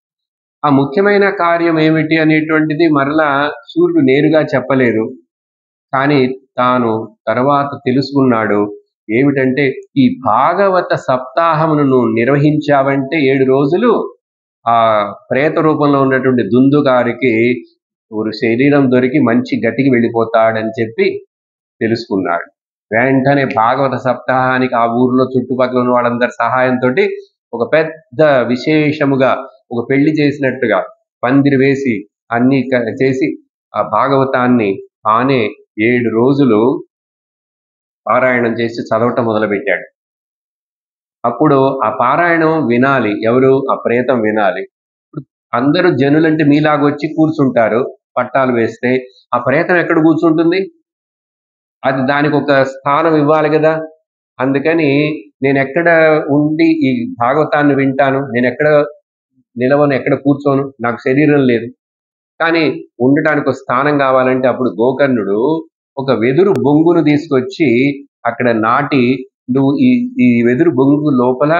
ఆ ముఖ్యమైన కార్యం ఏమిటి అనేటువంటిది మరలా సూర్యుడు నేరుగా చెప్పలేదు, కానీ తాను తర్వాత తెలుసుకున్నాడు. ఏమిటంటే ఈ భాగవత సప్తాహమును నువ్వు నిర్వహించావంటే 7 రోజులు ఆ ప్రేత రూపంలో ఉన్నటువంటి దుందుగారికి ఒక శరీరం దొరికి మంచి గతికి వెళ్ళిపోతాడని చెప్పి తెలుసుకున్నాడు. వెంటనే భాగవత సప్తాహానికి ఆ ఊర్లో చుట్టుపక్కల ఉన్న వాళ్ళందరి సహాయంతో ఒక పెద్ద విశేషముగా, ఒక పెళ్లి చేసినట్టుగా పందిరి వేసి అన్ని చేసి ఆ భాగవతాన్ని తానే 7 రోజులు పారాయణం చేసి చదవటం మొదలుపెట్టాడు. అప్పుడు ఆ పారాయణం వినాలి ఎవరు? ఆ ప్రేతం వినాలి. అందరూ జనులంటే మీలాగొచ్చి కూర్చుంటారు పట్టాలు వేస్తే, ఆ ప్రేతం ఎక్కడ కూర్చుంటుంది? అది దానికి ఒక స్థానం ఇవ్వాలి కదా. అందుకని నేను ఎక్కడ ఉండి ఈ భాగవతాన్ని వింటాను, నేను ఎక్కడ నిలవను, ఎక్కడ కూర్చోను, నాకు శరీరం లేదు, కానీ ఉండటానికి ఒక స్థానం కావాలంటే అప్పుడు గోకర్ణుడు ఒక వెదురు బొంగును తీసుకొచ్చి అక్కడ నాటి, నువ్వు ఈ వెదురు బొంగు లోపల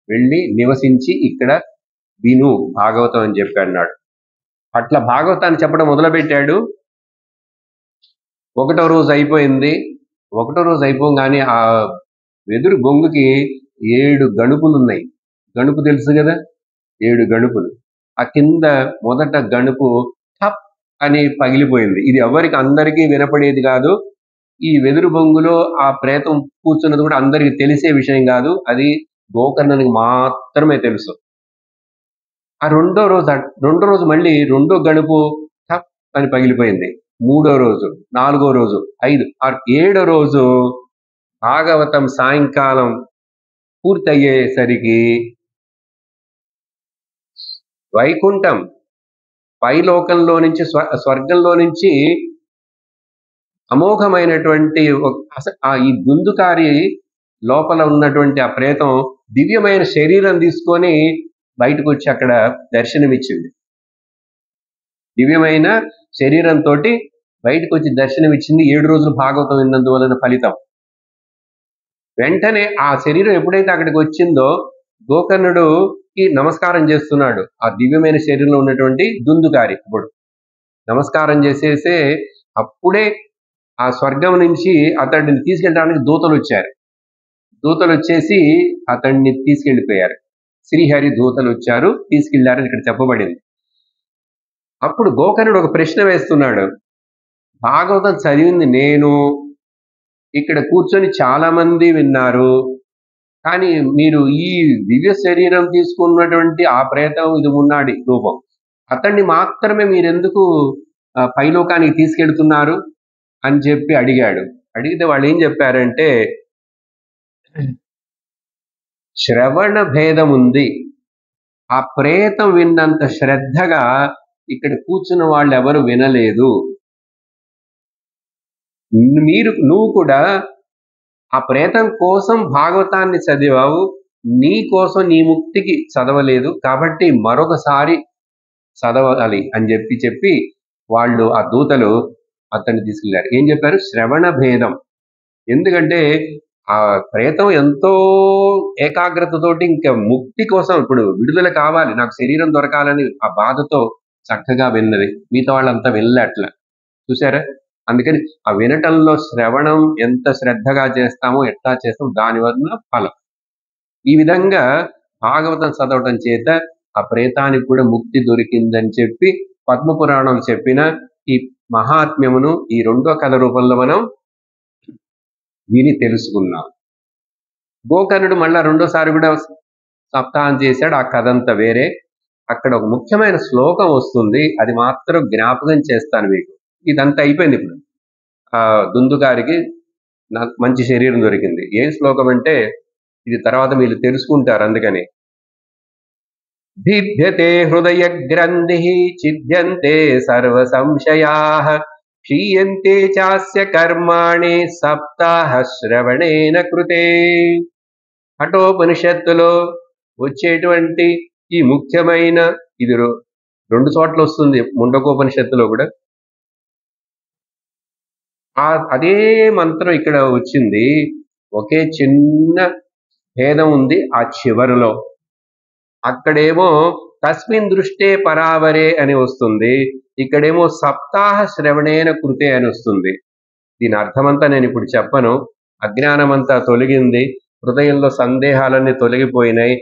వెళ్ళి నివసించి ఇక్కడ విను భాగవతం అని చెప్పి అన్నాడు. అట్లా భాగవతాన్ని చెప్పడం మొదలుపెట్టాడు. 1వ రోజు అయిపోయింది. 1వ రోజు అయిపోగానే ఆ వెదురు బొంగుకి 7 గణుపులు ఉన్నాయి. గణుపు తెలుసు కదా, 7 గణుపులు. ఆ కింద మొదట గణుపు టప్ అని పగిలిపోయింది. ఇది ఎవరికి అందరికీ వినపడేది కాదు. ఈ వెదురు బొంగులో ఆ ప్రేతం కూర్చున్నది కూడా అందరికి తెలిసే విషయం కాదు, అది గోకర్ణునికి మాత్రమే తెలుసు. ఆ రెండో రోజు మళ్ళీ 2వ గణుపు టప్ అని పగిలిపోయింది. 3వ రోజు, 4వ రోజు, 5, 7వ రోజు భాగవతం సాయంకాలం పూర్తయ్యేసరికి వైకుంఠం పైలోకంలో నుంచి స్వర్గంలో నుంచి అమోఘమైనటువంటి ఈ దుందుకారి లోపల ఉన్నటువంటి ఆ ప్రేతం దివ్యమైన శరీరం తీసుకొని బయటకు వచ్చి అక్కడ దర్శనమిచ్చింది. దివ్యమైన శరీరంతో బయటకు వచ్చి దర్శనమిచ్చింది 7 రోజులు భాగవతం విన్నందువలన ఫలితం. వెంటనే ఆ శరీరం ఎప్పుడైతే అక్కడికి వచ్చిందో గోకర్ణుడుకి నమస్కారం చేస్తున్నాడు. ఆ దివ్యమైన శరీరంలో ఉన్నటువంటి దుందుకారి ఇప్పుడు నమస్కారం చేసేసే అప్పుడే ఆ స్వర్గం నుంచి అతడిని తీసుకెళ్ళడానికి దూతలు వచ్చారు. దూతలు వచ్చేసి అతడిని తీసుకెళ్లిపోయారు. శ్రీహరి దూతలు వచ్చారు, తీసుకెళ్లారని ఇక్కడ చెప్పబడింది. అప్పుడు గోకర్ణుడు ఒక ప్రశ్న వేస్తున్నాడు. భాగవతం చదివింది నేను, ఇక్కడ కూర్చొని చాలా మంది విన్నారు, కానీ మీరు ఈ దివ్య శరీరం తీసుకున్నటువంటి ఆ ప్రేతం ఇది ఉన్నాడి రూపం, అతన్ని మాత్రమే మీరెందుకు పైలోకానికి తీసుకెళ్తున్నారు అని చెప్పి అడిగాడు. అడిగితే వాళ్ళు ఏం చెప్పారంటే, శ్రవణ భేదం ఉంది. ఆ ప్రేతం విన్నంత శ్రద్ధగా ఇక్కడ కూర్చున్న వాళ్ళు ఎవరు వినలేదు. నువ్వు కూడా ఆ ప్రేతం కోసం భాగవతాన్ని చదివావు, నీ కోసం నీ ముక్తికి చదవలేదు, కాబట్టి మరొకసారి చదవాలి అని చెప్పి వాళ్ళు ఆ దూతలు అతన్ని తీసుకెళ్లారు. ఏం చెప్పారు? శ్రవణ భేదం. ఎందుకంటే ఆ ప్రేతం ఎంతో ఏకాగ్రతతోటి ఇంకా ముక్తి కోసం ఇప్పుడు విడుదల కావాలి, నాకు శరీరం దొరకాలని ఆ బాధతో చక్కగా విన్నది. మిగతా వాళ్ళంతా వెళ్ళట్ల. చూసారా? అందుకని ఆ వినటంలో శ్రవణం ఎంత శ్రద్ధగా చేస్తామో, ఎట్లా చేస్తామో దాని వలన ఫలం. ఈ విధంగా భాగవతం చదవటం చేత ఆ ప్రేతానికి కూడా ముక్తి దొరికిందని చెప్పి పద్మపురాణం చెప్పిన ఈ మహాత్మ్యమును ఈ రెండో కథ రూపంలో మనం విని తెలుసుకున్నాం. గోకర్ణుడు మళ్ళా రెండోసారి కూడా సప్తాహం చేశాడు. ఆ కథ అంతా వేరే. అక్కడ ఒక ముఖ్యమైన శ్లోకం వస్తుంది, అది మాత్రం జ్ఞాపకం చేస్తాను మీకు. ఇదంతా అయిపోయింది. ఇప్పుడు ఆ దుందుగారికి మంచి శరీరం దొరికింది. ఏం శ్లోకం అంటే ఇది తర్వాత మీరు తెలుసుకుంటారు. అందుకని బిభ్యతే హృదయ గ్రంథి ఛిద్యంతే సర్వ సంశయా క్షీయంతే చాస్య కర్మాణి సప్తాహ శ్రవణేన కృతే. హఠోపనిషత్తులో వచ్చేటువంటి ఈ ముఖ్యమైన ఇది రెండు చోట్ల వస్తుంది. ముండకోపనిషత్తులో కూడా అదే మంత్రం ఇక్కడ వచ్చింది. ఒకే చిన్న భేదం ఉంది ఆ చివరిలో. అక్కడేమో తస్మిన్ దృష్టే పరావరే అని వస్తుంది, ఇక్కడేమో సప్తాహ శ్రవణేన కృతే అని వస్తుంది. దీని అర్థమంతా నేను ఇప్పుడు చెప్పను. అజ్ఞానమంతా తొలగింది, హృదయంలో సందేహాలన్నీ తొలగిపోయినాయి,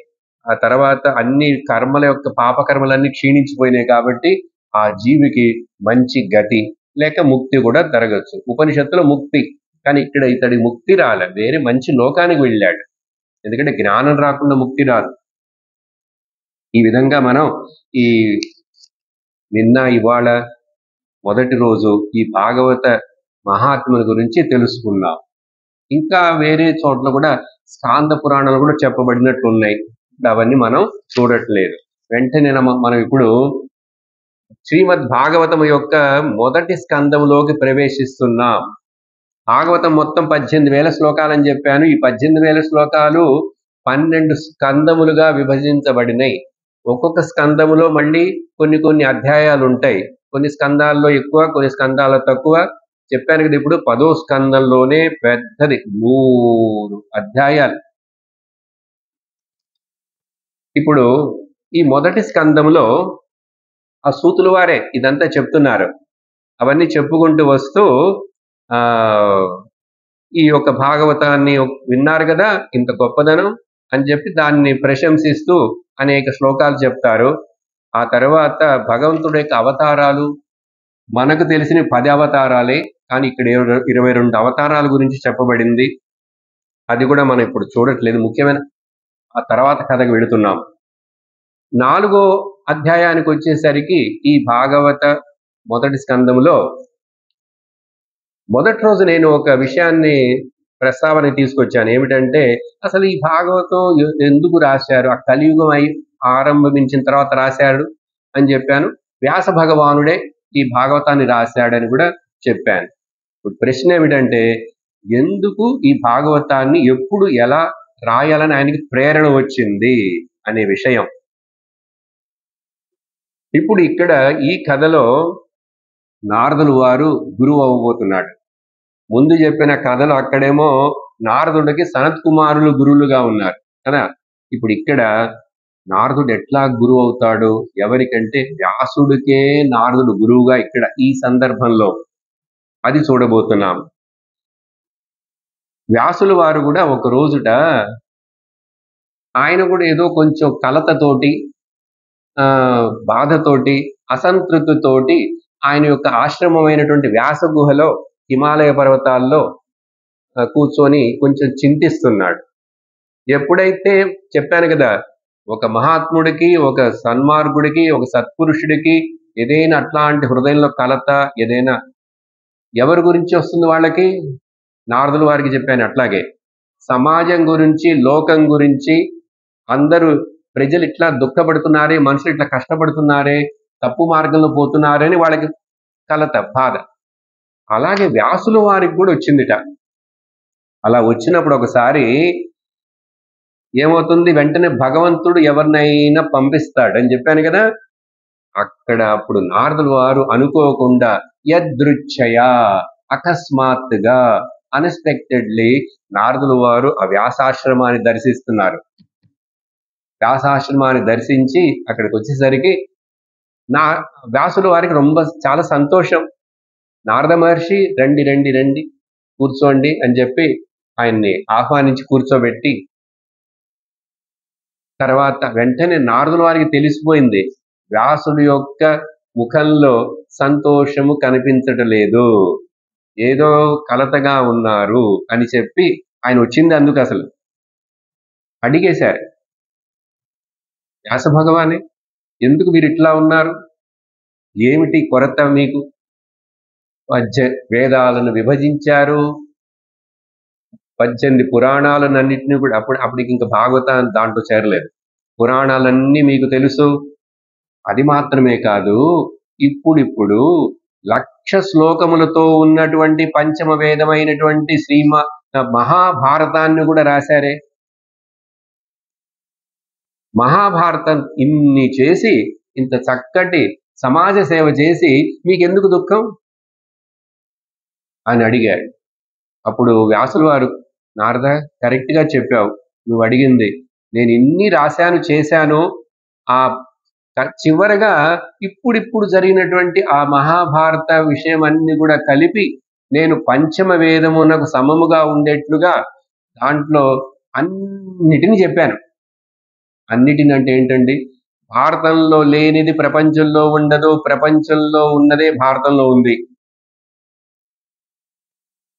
ఆ తర్వాత అన్ని కర్మల యొక్క పాపకర్మలన్నీ క్షీణించిపోయినాయి. కాబట్టి ఆ జీవికి మంచి గతి లేక ముక్తి కూడా జరగచ్చు. ఉపనిషత్తులో ముక్తి, కానీ ఇక్కడ ఇతడి ముక్తి రాలే, వేరే మంచి లోకానికి వెళ్ళాడు. ఎందుకంటే జ్ఞానం రాకుండా ముక్తి రాదు. ఈ విధంగా మనం ఈ నిన్న ఇవాళ మొదటి రోజు ఈ భాగవత మహాత్ముల గురించి తెలుసుకున్నాం. ఇంకా వేరే చోట్ల కూడా స్కాంద పురాణాలు కూడా చెప్పబడినట్టు ఉన్నాయి. అవన్నీ మనం చూడట్లేదు. వెంటనే మనం ఇప్పుడు శ్రీమద్ భాగవతం యొక్క మొదటి స్కందంలోకి ప్రవేశిస్తున్నాం. భాగవతం మొత్తం 18,000 శ్లోకాలని చెప్పాను. ఈ 18,000 శ్లోకాలు 12 స్కందములుగా విభజించబడినాయి. ఒక్కొక్క స్కందములో మళ్ళీ కొన్ని అధ్యాయాలు ఉంటాయి. కొన్ని స్కందాల్లో ఎక్కువ, కొన్ని స్కందాల్లో తక్కువ. చెప్పాను కదా, ఇప్పుడు 10వ స్కందంలోనే పెద్దది 100 అధ్యాయాలు. ఇప్పుడు ఈ మొదటి స్కందంలో ఆ సూతుల వారే ఇదంతా చెప్తున్నారు. అవన్నీ చెప్పుకుంటూ వస్తూ ఈ యొక్క భాగవతాన్ని విన్నారు కదా, ఇంత గొప్పదనం అని చెప్పి దాన్ని ప్రశంసిస్తూ అనేక శ్లోకాలు చెప్తారు. ఆ తర్వాత భగవంతుడి యొక్క అవతారాలు మనకు తెలిసిన 10 అవతారాలే, కానీ ఇక్కడ 22 అవతారాల గురించి చెప్పబడింది. అది కూడా మనం ఇప్పుడు చూడట్లేదు. ముఖ్యమైన ఆ తర్వాత కథకు వెళుతున్నాం. 4వ అధ్యాయానికి వచ్చేసరికి ఈ భాగవత మొదటి స్కందంలో మొదటి రోజు నేను ఒక విషయాన్ని ప్రస్తావన తీసుకొచ్చాను. ఏమిటంటే అసలు ఈ భాగవతం ఎందుకు రాశారు, ఆ కలియుగం ఆరంభించిన తర్వాత రాశాడు అని చెప్పాను. వ్యాస భగవానుడే ఈ భాగవతాన్ని రాశాడని కూడా చెప్పాను. ఇప్పుడు ప్రశ్న ఏమిటంటే ఎందుకు ఈ భాగవతాన్ని ఎప్పుడు ఎలా రాయాలని ఆయనకి ప్రేరణ వచ్చింది అనే విషయం. ఇప్పుడు ఇక్కడ ఈ కథలో నారదులు వారు గురువు అవ్వబోతున్నాడు. ముందు చెప్పిన కథలో అక్కడేమో నారదుడికి సనత్ కుమారులు గురువులుగా ఉన్నారు కదా. ఇప్పుడు ఇక్కడ నారదుడు ఎట్లా గురువు అవుతాడు, ఎవరికంటే వ్యాసుడికే నారదుడు గురువుగా ఇక్కడ ఈ సందర్భంలో అది చూడబోతున్నాం. వ్యాసుల వారు కూడా ఒక రోజుట ఆయన కూడా ఏదో కొంచెం కలతతోటి బాధతోటి అసంతృప్తితోటి ఆయన యొక్క ఆశ్రమమైనటువంటి వ్యాస గుహలో హిమాలయ పర్వతాల్లో కూర్చొని కొంచెం చింతిస్తున్నాడు. ఎప్పుడైతే చెప్పాను కదా, ఒక మహాత్ముడికి, ఒక సన్మార్గుడికి, ఒక సత్పురుషుడికి ఏదైనా అట్లాంటి హృదయంలో కలత ఏదైనా ఎవరి గురించి వస్తుంది వాళ్ళకి, నారదుల వారికి చెప్పాను. అట్లాగే సమాజం గురించి, లోకం గురించి, అందరూ ప్రజలు ఇట్లా దుఃఖపడుతున్నారే, మనుషులు ఇట్లా కష్టపడుతున్నారే, తప్పు మార్గంలో పోతున్నారని వాళ్ళకి కలత, బాధ. అలాగే వ్యాసుల వారికి కూడా వచ్చిందిట. అలా వచ్చినప్పుడు ఒకసారి ఏమవుతుంది, వెంటనే భగవంతుడు ఎవరినైనా పంపిస్తాడు అని చెప్పాను కదా. అక్కడ అప్పుడు నారదుల వారు అనుకోకుండా యదృచ్ఛయ అకస్మాత్తుగా అన్ఎక్స్పెక్టెడ్లీ నారదుల వారు ఆ వ్యాసాశ్రమాన్ని దర్శిస్తున్నారు. వ్యాసాశ్రమాన్ని దర్శించి అక్కడికి వచ్చేసరికి నా వ్యాసుల వారికి చాలా సంతోషం. నారద మహర్షి రండి రండి రండి కూర్చోండి అని చెప్పి ఆయన్ని ఆహ్వానించి కూర్చోబెట్టి, తర్వాత వెంటనే నారదుల వారికి తెలిసిపోయింది వ్యాసుడి యొక్క ముఖంలో సంతోషము కనిపించటం లేదు, ఏదో కలతగా ఉన్నారు అని చెప్పి ఆయన వచ్చింది అందుకు. అసలు అడిగేశారు, వ్యాస భగవానే ఎందుకు మీరు ఇట్లా ఉన్నారు, ఏమిటి కొరత మీకు? వేదాలను విభజించారు, 18 పురాణాలను అన్నింటినీ కూడా అప్పటికి ఇంకా భాగవతం దాంట్లో చేరలేదు. పురాణాలన్నీ మీకు తెలుసు. అది మాత్రమే కాదు, ఇప్పుడు 1,00,000 శ్లోకములతో ఉన్నటువంటి పంచమ వేదమైనటువంటి మహాభారతాన్ని కూడా రాశారే. మహాభారతం ఇన్ని చేసి, ఇంత చక్కటి సమాజ సేవ చేసి మీకెందుకు దుఃఖం అని అడిగాడు. అప్పుడు వ్యాసుల వారు, నారద కరెక్ట్ గా చెప్పావు, నువ్వు అడిగింది నేను ఇన్ని రాశాను చేశాను, ఆ చివరగా ఇప్పుడు జరిగినటువంటి ఆ మహాభారత విషయం అన్ని కూడా కలిపి నేను పంచమ వేదమునకు సమముగా ఉండేట్లుగా దాంట్లో అన్నిటిని చెప్పాను. అన్నిటిని అంటే ఏంటండి, భారతంలో లేనిది ప్రపంచంలో ఉండదు, ప్రపంచంలో ఉన్నదే భారతంలో ఉంది.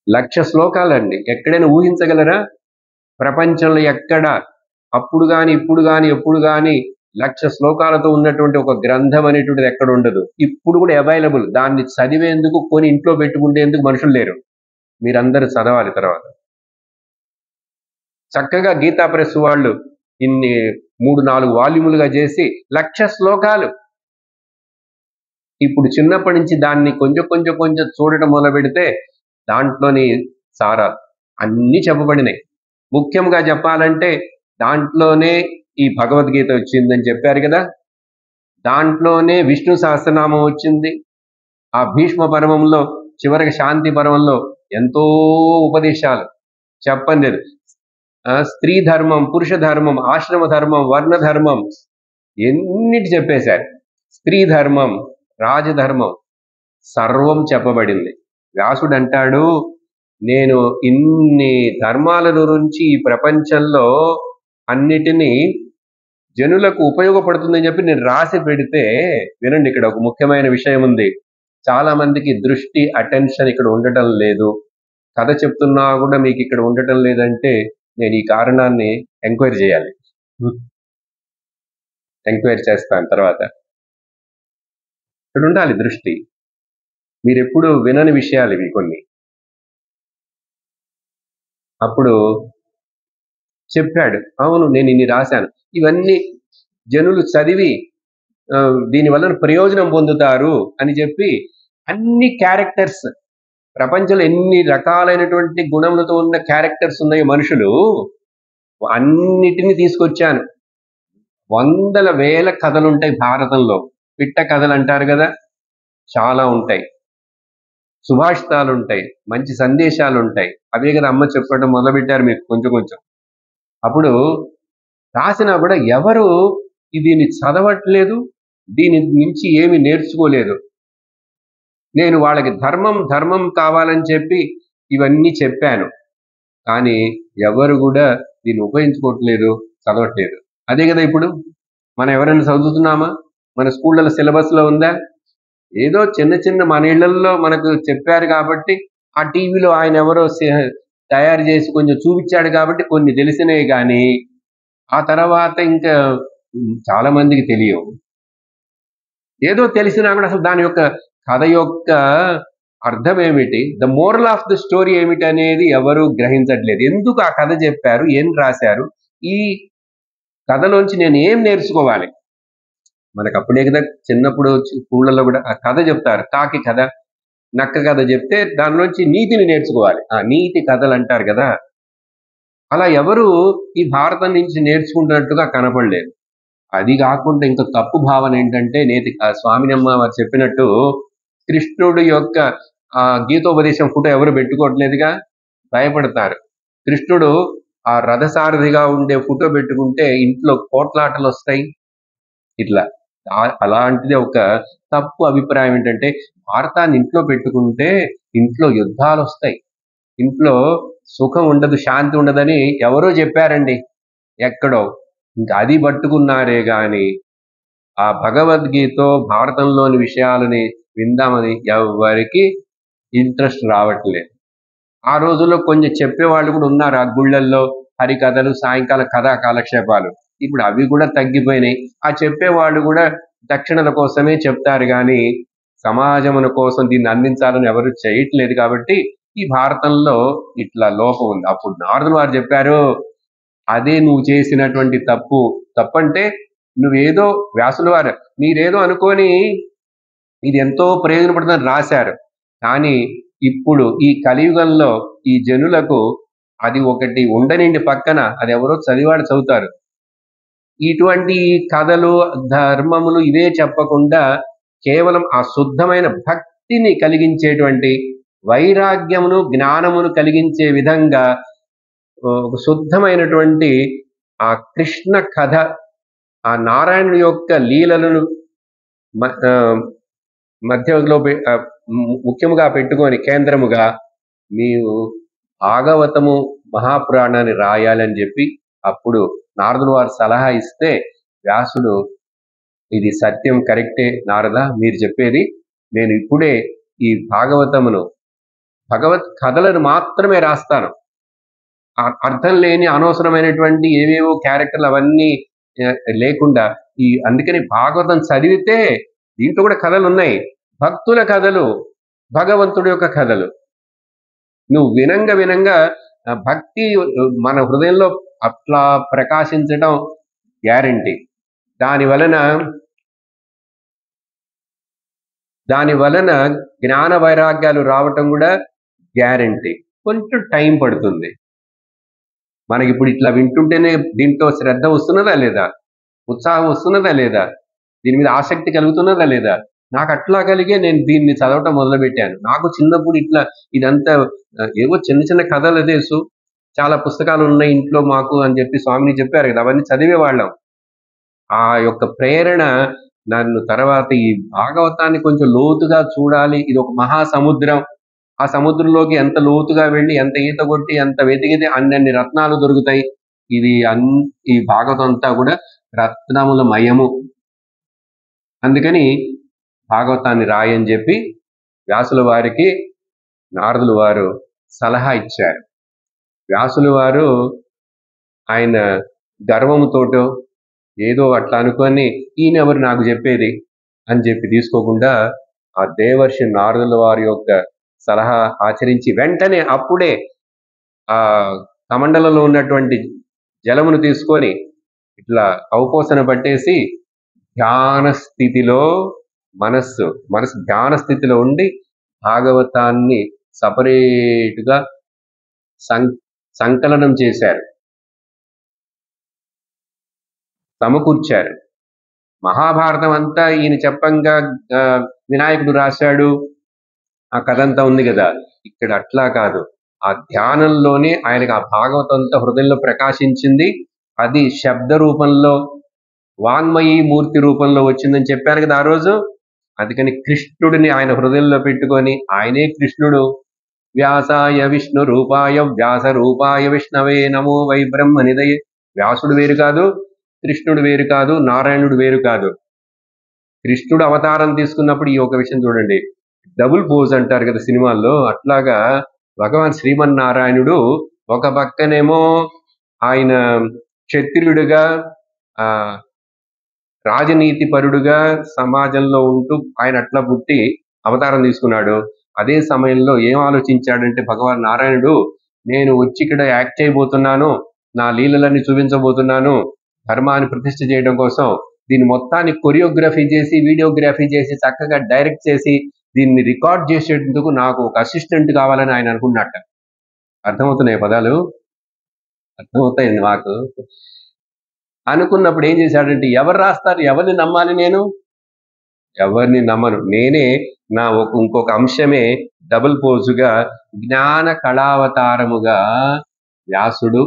1,00,000 శ్లోకాలండి. ఎక్కడైనా ఊహించగలరా? ప్రపంచంలో ఎక్కడ అప్పుడు గాని ఇప్పుడు గాని ఎప్పుడు గాని 1,00,000 శ్లోకాలతో ఉన్నటువంటి ఒక గ్రంథం అనేటువంటిది ఎక్కడ ఉండదు. ఇప్పుడు కూడా అవైలబుల్. దాన్ని చదివేందుకు, కొని ఇంట్లో పెట్టుకునేందుకు మనుషులు లేరు. మీరందరూ చదవాలి. తర్వాత చక్కగా గీతా ప్రెస్ వాళ్ళు ఇన్ని 3-4 వాల్యూములుగా చేసి 1,00,000 శ్లోకాలు. ఇప్పుడు చిన్నప్పటి నుంచి దాన్ని కొంచెం చూడటం మొదలు పెడితే దాంట్లోని సారాలు అన్నీ చెప్పబడినాయి. ముఖ్యంగా చెప్పాలంటే దాంట్లోనే ఈ భగవద్గీత వచ్చిందని చెప్పారు కదా, దాంట్లోనే విష్ణు సహస్రనామం వచ్చింది. ఆ భీష్మ పర్వంలో చివరికి శాంతి పర్వంలో ఎంతో ఉపదేశాలు చెప్పండి. స్త్రీ ధర్మం, పురుష ధర్మం, ఆశ్రమ ధర్మం, వర్ణ ధర్మం ఎన్నిటి చెప్పేశారు. స్త్రీ ధర్మం, రాజధర్మం సర్వం చెప్పబడింది. వ్యాసుడు అంటాడు, నేను ఇన్ని ధర్మాల గురించి ఈ ప్రపంచంలో అన్నిటినీ జనులకు ఉపయోగపడుతుందని చెప్పి నేను రాసి పెడితే, వినండి ఇక్కడ ఒక ముఖ్యమైన విషయం ఉంది. చాలా మందికి దృష్టి, అటెన్షన్ ఇక్కడ ఉండటం లేదు. కథ చెప్తున్నా కూడా మీకు ఇక్కడ ఉండటం లేదంటే నేను ఈ కారణాన్ని ఎంక్వైరీ చేయాలి. ఎంక్వైరీ చేస్తాను తర్వాత. ఇక్కడ ఉండాలి దృష్టి. మీరెప్పుడు వినని విషయాలు ఇవి కొన్ని. అప్పుడు చెప్పాడు, అవును నేను ఇన్ని రాశాను, ఇవన్నీ జనులు చదివి దీనివల్ల ప్రయోజనం పొందుతారు అని చెప్పి అన్ని క్యారెక్టర్స్, ప్రపంచంలో ఎన్ని రకాలైనటువంటి గుణములతో ఉన్న క్యారెక్టర్స్ ఉన్నాయో మనుషులు, అన్నిటినీ తీసుకొచ్చాను. 100,000 కథలుంటాయి భారతంలో. పిట్ట కథలు అంటారు కదా, చాలా ఉంటాయి. సుభాషితాలు ఉంటాయి, మంచి సందేశాలు ఉంటాయి. అవే కదా అమ్మ చెప్పడం మొదలుపెట్టారు మీకు కొంచెం. అప్పుడు రాసినా కూడా ఎవరు దీన్ని చదవట్లేదు, దీని నుంచి ఏమి నేర్చుకోలేదు. నేను వాళ్ళకి ధర్మం కావాలని చెప్పి ఇవన్నీ చెప్పాను, కానీ ఎవరు కూడా దీన్ని ఉపయోగించుకోవట్లేదు, చదవట్లేదు. అదే కదా ఇప్పుడు మనం ఎవరైనా చదువుతున్నామా? మన స్కూళ్ళలో సిలబస్లో ఉందా? ఏదో చిన్న మన ఇళ్లలో మనకు చెప్పారు కాబట్టి, ఆ టీవీలో ఆయన ఎవరో తయారు చేసి కొంచెం చూపించాడు కాబట్టి కొన్ని తెలిసినవి, కానీ ఆ తర్వాత ఇంకా చాలా మందికి తెలియవు. ఏదో తెలిసినా కూడా అసలు దాని యొక్క కథ యొక్క అర్థం ఏమిటి, the moral of the story ఏమిటి అనేది ఎవరు గ్రహించట్లేదు. ఎందుకు ఆ కథ చెప్పారు, ఏం రాశారు, ఈ కథలోంచి నేను ఏం నేర్చుకోవాలి? మనకు అప్పుడే కదా చిన్నప్పుడు స్కూళ్ళలో కూడా ఆ కథ చెప్తారు, కాకి కథ, నక్క కథ చెప్తే దానిలోంచి నీతిని నేర్చుకోవాలి. ఆ నీతి కథలు అంటారు కదా, అలా ఎవరు ఈ భారతం నుంచి నేర్చుకుంటున్నట్టుగా కనపడలేదు. అది కాకుండా ఇంకా తప్పు భావన ఏంటంటే, నేతి స్వామినమ్మ వారు చెప్పినట్టు కృష్ణుడు యొక్క గీతోపదేశం ఫోటో ఎవరు పెట్టుకోవట్లేదుగా. భయపడతారు. కృష్ణుడు ఆ రథసారథిగా ఉండే ఫోటో పెట్టుకుంటే ఇంట్లో కోట్లాటలు వస్తాయి. ఇట్లా అలాంటిది ఒక తప్పు అభిప్రాయం ఏంటంటే, భారతాన్ని ఇంట్లో పెట్టుకుంటే ఇంట్లో యుద్ధాలు వస్తాయి, ఇంట్లో సుఖం ఉండదు, శాంతి ఉండదని ఎవరో చెప్పారండి ఎక్కడో. ఇంకా అది పట్టుకున్నారే గాని ఆ భగవద్గీత భారతంలోని విషయాలని విందామని ఎవరికి ఇంట్రెస్ట్ రావట్లేదు. ఆ రోజుల్లో కొంచెం చెప్పేవాళ్ళు కూడా ఉన్నారు ఆ గుళ్ళల్లో, హరికథలు, సాయంకాల కథా కాలక్షేపాలు. ఇప్పుడు అవి కూడా తగ్గిపోయినాయి. ఆ చెప్పేవాళ్ళు కూడా దక్షిణల కోసమే చెప్తారు కానీ సమాజమున కోసం దీన్ని అందించాలని ఎవరు చేయట్లేదు. కాబట్టి ఈ భారతంలో ఇట్లా లోపం ఉంది. అప్పుడు నారదులు వారు చెప్పారు, అదే నువ్వు చేసినటువంటి తప్పు. తప్పంటే నువ్వేదో వ్యాసుల వారు మీరేదో అనుకొని ఇది ఎంతో ప్రయోజనపడుతుందని రాశారు. కానీ ఇప్పుడు ఈ కలియుగంలో ఈ జనులకు అది ఒకటి ఉండనిండి పక్కన అది ఎవరో చదివాడు చదువుతారు. ఇటువంటి కథలు, ధర్మములు ఇవే చెప్పకుండా కేవలం ఆ శుద్ధమైన భక్తిని కలిగించేటువంటి, వైరాగ్యమును జ్ఞానమును కలిగించే విధంగా ఒక శుద్ధమైనటువంటి ఆ కృష్ణ కథ, ఆ నారాయణుడి యొక్క లీలలను మధ్యలో ముఖ్యముగా పెట్టుకొని కేంద్రముగా నీవు భాగవతము మహాపురాణాన్ని రాయాలని చెప్పి అప్పుడు నారదుడు వారు సలహా ఇస్తే వ్యాసుడు, ఇది సత్యం, కరెక్టే నారద మీరు చెప్పేది, నేను ఇప్పుడే ఈ భాగవతమును భగవత్ కథలను మాత్రమే రాస్తాను, అర్థం లేని అనవసరమైనటువంటి ఏవేవో క్యారెక్టర్లు అవన్నీ లేకుండా అందుకని భాగవతం చదివితే దీంట్లో కూడా కథలు ఉన్నాయి, భక్తుల కథలు, భగవంతుడి యొక్క కథలు. నువ్వు వినంగా వినంగా భక్తి మన హృదయంలో అట్లా ప్రకాశించడం గ్యారంటీ. దాని వలన జ్ఞాన వైరాగ్యాలు రావటం కూడా గ్యారంటీ. కొంచెం టైం పడుతుంది. మనకి ఇప్పుడు ఇట్లా వింటుంటేనే దీంట్లో శ్రద్ధ వస్తున్నదా లేదా, ఉత్సాహం వస్తున్నదా లేదా, దీని మీద ఆసక్తి కలుగుతున్నదా లేదా? నాకు అట్లా కలిగే నేను దీన్ని చదవటం మొదలుపెట్టాను. నాకు చిన్నప్పుడు ఇట్లా ఇదంతా ఏవో చిన్న చిన్న కథలు తెలుసు, చాలా పుస్తకాలు ఉన్నాయి ఇంట్లో మాకు అని చెప్పి స్వామిని చెప్పారు కదా, అవన్నీ చదివేవాళ్ళం. ఆ యొక్క ప్రేరణ నన్ను తర్వాత ఈ భాగవతాన్ని కొంచెం లోతుగా చూడాలి, ఇది ఒక మహాసముద్రం, ఆ సముద్రంలోకి ఎంత లోతుగా వెళ్ళి ఎంత ఈత కొట్టి ఎంత వెతికితే అన్ని రత్నాలు దొరుకుతాయి. ఈ భాగవతం అంతా కూడా రత్నముల మయము. అందుకని భాగవతాన్ని రాయని చెప్పి వ్యాసుల వారికి నారదులు వారు సలహా ఇచ్చారు. వ్యాసుల వారు ఆయన గర్వముతోటో ఏదో అట్లా అనుకొని ఈయనెవరు నాకు చెప్పేది అని చెప్పి తీసుకోకుండా ఆ దేవర్షి నారదుల వారి యొక్క సలహా ఆచరించి వెంటనే అప్పుడే ఆ కమండలంలో ఉన్నటువంటి జలమును తీసుకొని ఇట్లా అవపోసన పట్టేసి ధ్యాన స్థితిలో మనస్సు ధ్యాన స్థితిలో ఉండి భాగవతాన్ని సపరేటుగా సంకలనం చేశారు, సమకూర్చారు. మహాభారతం అంతా ఈయన చెప్పంగా వినాయకుడు రాశాడు, ఆ కథ అంతా ఉంది కదా. ఇక్కడ అట్లా కాదు, ఆ ధ్యానంలోనే ఆయనకు ఆ భాగవతం అంతా హృదయంలో ప్రకాశించింది. అది శబ్ద రూపంలో, వాంగ్మయీ మూర్తి రూపంలో వచ్చిందని చెప్పారు కదా ఆ రోజు. అందుకని కృష్ణుడిని ఆయన హృదయంలో పెట్టుకొని ఆయనే కృష్ణుడు. వ్యాసాయ విష్ణు రూపాయ వ్యాస రూపాయ విష్ణవే నమో వై బ్రహ్మ నిదయే. వ్యాసుడు వేరు కాదు, కృష్ణుడు వేరు కాదు, నారాయణుడు వేరు కాదు. కృష్ణుడు అవతారం తీసుకున్నప్పుడు ఈ ఒక విషయం చూడండి, డబుల్ పోజ్ అంటారు కదా సినిమాల్లో, అట్లాగా భగవాన్ శ్రీమన్నారాయణుడు ఒక పక్కనేమో ఆయన క్షత్రియుడిగా రాజనీతి పరుడుగా సమాజంలో ఉంటూ ఆయన అట్లా పుట్టి అవతారం తీసుకున్నాడు. అదే సమయంలో ఏం ఆలోచించాడంటే భగవాన్ నారాయణుడు, నేను వచ్చి ఇక్కడ యాక్ట్ చేయబోతున్నాను, నా లీలలన్నీ చూపించబోతున్నాను ధర్మాన్ని ప్రతిష్ఠ చేయడం కోసం, దీన్ని మొత్తాన్ని కొరియోగ్రఫీ చేసి వీడియోగ్రఫీ చేసి చక్కగా డైరెక్ట్ చేసి దీన్ని రికార్డ్ చేసేందుకు నాకు ఒక అసిస్టెంట్ కావాలని ఆయన అనుకున్నట్ట. అర్థమవుతున్నాయి పదాలు? అర్థమవుతాయండి మాకు. అనుకున్నప్పుడు ఏం చేశాడంటే, ఎవరు రాస్తారు, ఎవరిని నమ్మాలి నేను? ఎవరిని నమ్మను. నేనే నా ఇంకొక అంశమే డబుల్ పోజుగా జ్ఞాన కళావతారముగా వ్యాసుడు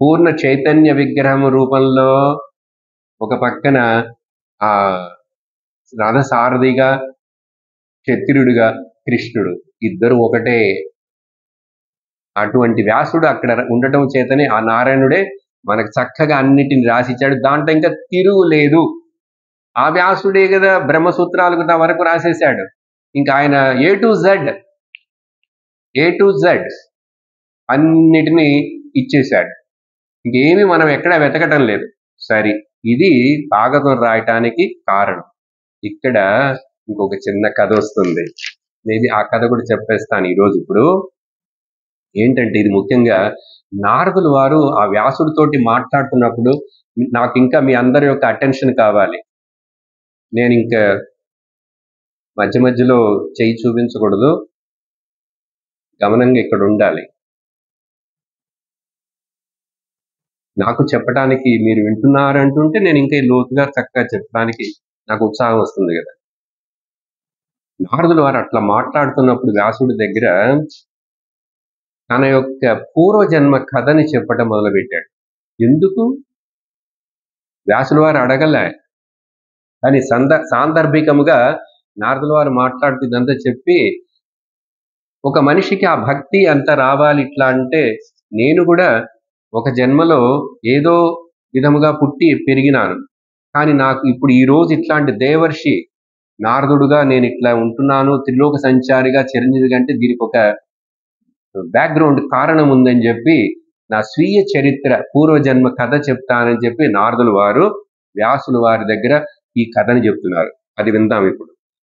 పూర్ణ చైతన్య విగ్రహం రూపంలో ఒక పక్కన ఆ రథసారథిగా, క్షత్రియుడిగా కృష్ణుడు ఇద్దరు ఒకటే. అటువంటి వ్యాసుడు అక్కడ ఉండటం చేతనే ఆ నారాయణుడే మనకు చక్కగా అన్నిటిని రాసిచ్చాడు. దాంట్లో ఇంకా తిరుగులేదు. ఆ వ్యాసుడే కదా బ్రహ్మసూత్రాలకు వరకు రాసేశాడు. ఇంకా ఆయన ఏ టు జెడ్ అన్నిటినీ ఇచ్చేశాడు. ఇంకేమి మనం ఎక్కడ వెతకటం లేదు. సరే, ఇది భాగవతం రాయటానికి కారణం. ఇక్కడ ఇంకొక చిన్న కథ వస్తుంది. మేబీ ఆ కథ కూడా చెప్పేస్తాను ఈరోజు. ఇప్పుడు ఏంటంటే ఇది ముఖ్యంగా నారదులు వారు ఆ వ్యాసుడితోటి మాట్లాడుతున్నప్పుడు నాకు ఇంకా మీ అందరి యొక్క అటెన్షన్ కావాలి. నేను ఇంకా మధ్య మధ్యలో చెయ్యి చూపించకూడదు, గమనంగా ఇక్కడ ఉండాలి. నాకు చెప్పడానికి మీరు వింటున్నారంటుంటే నేను ఇంకా లోతుగా చక్కగా చెప్పడానికి నాకు ఉత్సాహం వస్తుంది కదా. నారదులు వారు అట్లా మాట్లాడుతున్నప్పుడు వ్యాసుడి దగ్గర తన యొక్క పూర్వజన్మ కథని చెప్పటం మొదలుపెట్టాడు. ఎందుకు? వ్యాసుల వారు అడగలే, కానీ సాందర్భికముగా నారదుల వారు మాట్లాడుతుందంతా చెప్పి, ఒక మనిషికి ఆ భక్తి అంత రావాలి ఇట్లా అంటే, నేను కూడా ఒక జన్మలో ఏదో విధముగా పుట్టి పెరిగినాను, కానీ నాకు ఇప్పుడు ఈ రోజు ఇట్లాంటి దేవర్షి నారదుడుగా నేను ఇట్లా ఉంటున్నాను, త్రిలోక సంచారిగా చిరంజీవి అంటే దీనికి ఒక బ్యాక్గ్రౌండ్ కారణం ఉందని చెప్పి నా స్వీయ చరిత్ర పూర్వజన్మ కథ చెప్తానని చెప్పి నారదుల వారు వ్యాసుల వారి దగ్గర ఈ కథని చెప్తున్నారు. అది విందాం ఇప్పుడు.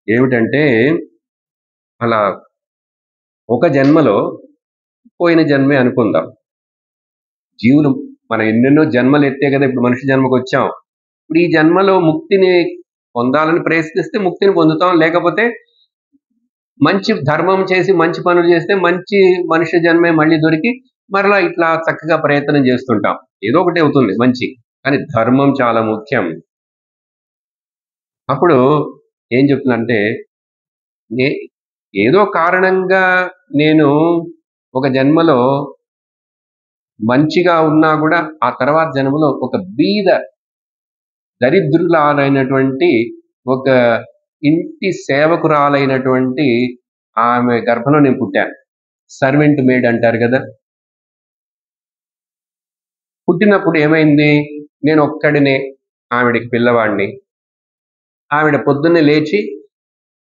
ఏమిటంటే, అలా ఒక జన్మలో, పోయిన జన్మే అనుకుందాం, జీవులు మనం ఎన్నెన్నో జన్మలు ఎత్తే కదా ఇప్పుడు మనిషి జన్మకు వచ్చాం. ఇప్పుడు ఈ జన్మలో ముక్తిని పొందాలని ప్రయత్నిస్తే ముక్తిని పొందుతాం, లేకపోతే మంచి ధర్మం చేసి మంచి పనులు చేస్తే మంచి మనుష్య జన్మే మళ్ళీ దొరికి మరలా ఇట్లా చక్కగా ప్రయత్నం చేస్తుంటాం. ఏదో ఒకటి అవుతుంది మంచి, కానీ ధర్మం చాలా ముఖ్యం. అప్పుడు ఏం చెప్తుందంటే, ఏదో కారణంగా నేను ఒక జన్మలో మంచిగా ఉన్నా కూడా ఆ తర్వాత జన్మలో ఒక బీద దరిద్రురాలైనటువంటి ఒక ఇంటి సేవకురాలైనటువంటి ఆమె గర్భంలో నేను పుట్టాను. సర్వెంట్ మేడ్ అంటారు కదా. పుట్టినప్పుడు ఏమైంది, నేను ఒక్కడినే ఆవిడకి పిల్లవాడిని. ఆవిడ పొద్దున్నే లేచి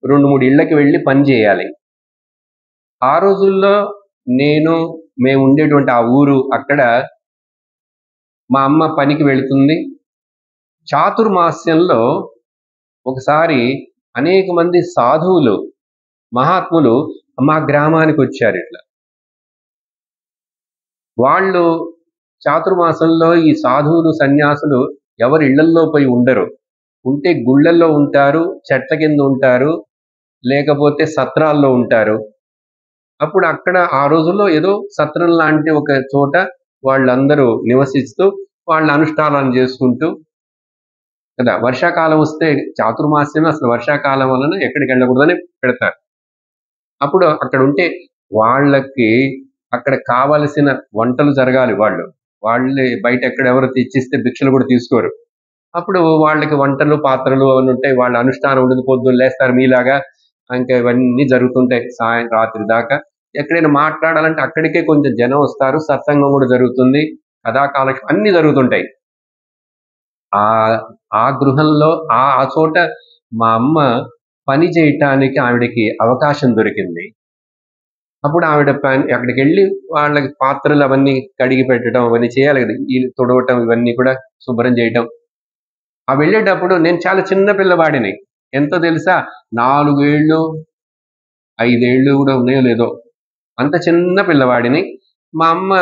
2-3 ఇళ్ళకి వెళ్ళి పని చేయాలి. ఆ రోజుల్లో మేము ఉండేటువంటి ఆ ఊరు, అక్కడ మా అమ్మ పనికి వెళుతుంది. చాతుర్మాస్యంలో ఒకసారి అనేక మంది సాధువులు, మహాత్ములు మా గ్రామానికి వచ్చారు. ఇట్లా వాళ్ళు చాతుర్మాసంలో ఈ సాధువులు సన్యాసులు ఎవరి ఇళ్లల్లో పోయి ఉండరు. ఉంటే గుళ్ళల్లో ఉంటారు, చెట్ల కింద ఉంటారు, లేకపోతే సత్రాల్లో ఉంటారు. అప్పుడు అక్కడ ఆ రోజుల్లో ఏదో సత్రం లాంటి ఒక చోట వాళ్ళందరూ నివసిస్తూ వాళ్ళ అనుష్ఠానాలను చేసుకుంటూ కదా. వర్షాకాలం వస్తే చాతుర్మాస్యం అసలు వర్షాకాలం వలన ఎక్కడికి వెళ్ళకూడదని పెడతారు. అప్పుడు అక్కడ ఉంటే వాళ్ళకి అక్కడ కావలసిన వంటలు జరగాలి. వాళ్ళే బయట ఎక్కడెవరు తెచ్చిస్తే భిక్షలు కూడా తీసుకోరు. అప్పుడు వాళ్ళకి వంటలు, పాత్రలు అవన్నీ ఉంటాయి. వాళ్ళ అనుష్ఠానం ఉండదు. పొద్దున్న లేస్తారు మీలాగా, ఇంకా ఇవన్నీ జరుగుతుంటాయి రాత్రి దాకా. ఎక్కడైనా మాట్లాడాలంటే అక్కడికే కొంచెం జనం వస్తారు. సత్సంగం కూడా జరుగుతుంది, కథాకాలం అన్ని జరుగుతుంటాయి. ఆ గృహంలో ఆ చోట మా అమ్మ పని చేయటానికి ఆవిడకి అవకాశం దొరికింది. అప్పుడు ఆవిడ అక్కడికి వెళ్ళి వాళ్ళకి పాత్రలు అవన్నీ కడిగి పెట్టడం అవన్నీ చేయాలి కదా, ఇల్లు తుడవటం ఇవన్నీ కూడా శుభ్రం చేయటం. ఆ వెళ్ళేటప్పుడు నేను చాలా చిన్న పిల్లవాడిని. ఎంతో తెలుసా, 4 ఏళ్ళు 5 ఏళ్ళు కూడా ఉన్నాయో లేదో, అంత చిన్న పిల్లవాడిని. మా అమ్మ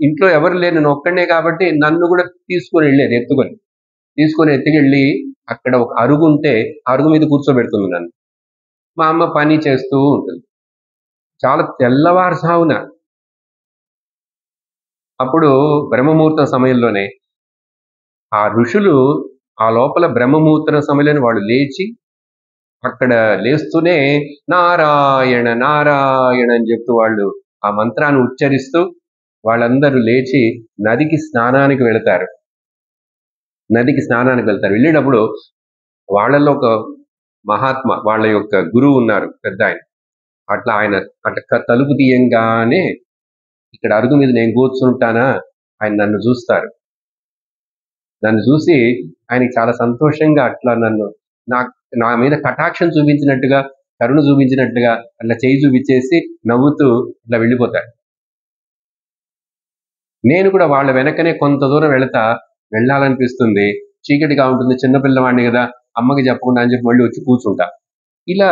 ఇంట్లో ఎవరు లేరు, నేను ఒక్కడే కాబట్టి నన్ను కూడా తీసుకొని వెళ్ళేది, తీసుకొని ఎత్తుకెళ్ళి అక్కడ ఒక అరుగు ఉంటే అరుగు మీద కూర్చోబెడుతుంది నన్ను. మా అమ్మ పని చేస్తూ ఉంటుంది. చాలా తెల్లవారుజామున, అప్పుడు బ్రహ్మముహూర్తం సమయంలోనే ఆ ఋషులు ఆ లోపల బ్రహ్మముహూర్తం సమయంలో వాళ్ళు లేచి అక్కడ లేస్తూనే నారాయణ నారాయణ అని చెప్తూ వాళ్ళు ఆ మంత్రాన్ని ఉచ్చరిస్తూ వాళ్ళందరూ లేచి నదికి స్నానానికి వెళతారు. వెళ్ళేటప్పుడు వాళ్ళల్లో ఒక మహాత్మ, వాళ్ళ యొక్క గురువు ఉన్నారు, పెద్ద ఆయన. అట్లా ఆయన అట్లా తలుపు తీయంగానే ఇక్కడ అరుగు మీద నేను కూర్చుంటానా, ఆయన నన్ను చూస్తారు. నన్ను చూసి ఆయనకి చాలా సంతోషంగా అట్లా నన్ను నా మీద కటాక్షం చూపించినట్టుగా, కరుణ చూపించినట్టుగా అట్లా చేయి చూపించేసి నవ్వుతూ ఇట్లా వెళ్ళిపోతాడు. నేను కూడా వాళ్ళ వెనకనే కొంత దూరం వెళ్ళాలనిపిస్తుంది. చీకటిగా ఉంటుంది, చిన్నపిల్లవాడిని కదా, అమ్మకి చెప్పకుండా అని చెప్పి మళ్ళీ వచ్చి కూర్చుంటా. ఇలా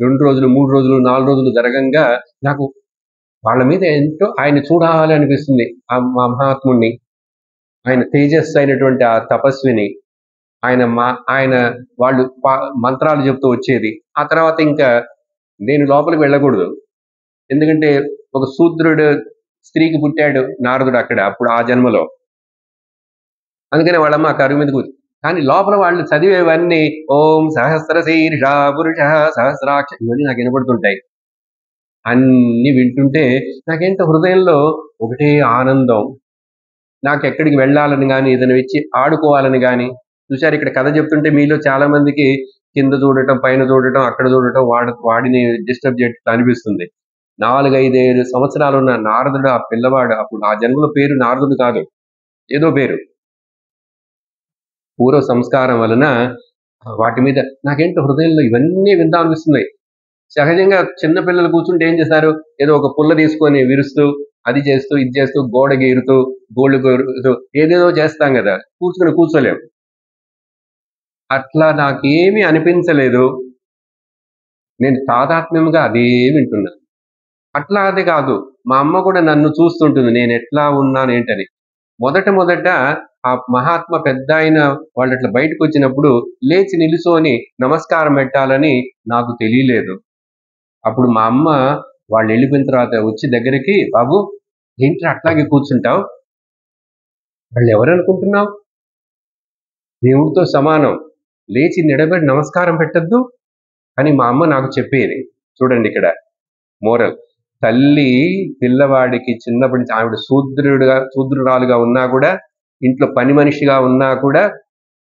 2 రోజులు, 3 రోజులు, 4 రోజులు జరగంగా నాకు వాళ్ళ మీద ఎంతో ఆయన చూడాలి అనిపిస్తుంది. ఆ మహాత్ముణ్ణి, ఆయన తేజస్సు అయినటువంటి ఆ తపస్విని, ఆయన వాళ్ళు మంత్రాలు చెప్తూ వచ్చేది. ఆ తర్వాత ఇంకా నేను లోపలికి వెళ్ళకూడదు, ఎందుకంటే ఒక శూద్రుడు స్త్రీకి పుట్టాడు నారదుడు అక్కడ అప్పుడు ఆ జన్మలో. అందుకనే వాళ్ళమ్మ ఆ కరువు మీద కూర్చు. కానీ లోపల వాళ్ళు చదివేవన్నీ ఓం సహస్ర శీర్ష పురుష సహస్రాక్ష ఇవన్నీ నాకు వినపడుతుంటాయి. అన్ని వింటుంటే నాకేంటో హృదయంలో ఒకటే ఆనందం. నాకు ఎక్కడికి వెళ్ళాలని కానీ, ఏదైనా ఇచ్చి ఆడుకోవాలని కానీ. చూశారు, ఇక్కడ కథ చెప్తుంటే మీలో చాలా మందికి కింద చూడటం, పైన చూడటం, అక్కడ చూడటం, వాడిని డిస్టర్బ్ చేయటం అనిపిస్తుంది. 4, 5, 7 సంవత్సరాలు ఉన్న నారదుడు, ఆ పిల్లవాడు అప్పుడు ఆ జన్మలో పేరు నారదుడు కాదు, ఏదో పేరు. పూర్వ సంస్కారం వలన వాటి మీద నాకేంటో హృదయంలో ఇవన్నీ విందాం అనిపిస్తున్నాయి. సహజంగా చిన్న పిల్లలు కూర్చుంటే ఏం చేస్తారు, ఏదో ఒక పుల్ల తీసుకొని విరుస్తూ, అది చేస్తూ, ఇది చేస్తూ, గోడ గీరుతూ, గోళ్ళు గీరుతూ ఏదేదో చేస్తాం కదా, కూర్చోలేం. అట్లా నాకేమీ అనిపించలేదు. నేను తాదాత్మ్యంగా అదే వింటున్నా. అట్లా అది కాదు, మా అమ్మ కూడా నన్ను చూస్తుంటుంది నేను ఎట్లా ఉన్నానేంటని. మొదట ఆ మహాత్మ పెద్దాయన వాళ్ళు అట్లా బయటకు వచ్చినప్పుడు లేచి నిలుచొని నమస్కారం పెట్టాలని నాకు తెలియలేదు. అప్పుడు మా అమ్మ వాళ్ళు వెళ్ళిపోయిన తర్వాత వచ్చి దగ్గరికి, బాబు ఏంటి అట్లాగే కూర్చుంటావు, వాళ్ళు ఎవరనుకుంటున్నావు, దేవుడితో సమానం, లేచి నిలబడి నమస్కారం పెట్టద్దు అని మా అమ్మ నాకు చెప్పేది. చూడండి ఇక్కడ మోరల్. తల్లి పిల్లవాడికి చిన్నప్పటి నుంచి, ఆవిడ శూద్రురాలుగా ఉన్నా కూడా, ఇంట్లో పని మనిషిగా ఉన్నా కూడా,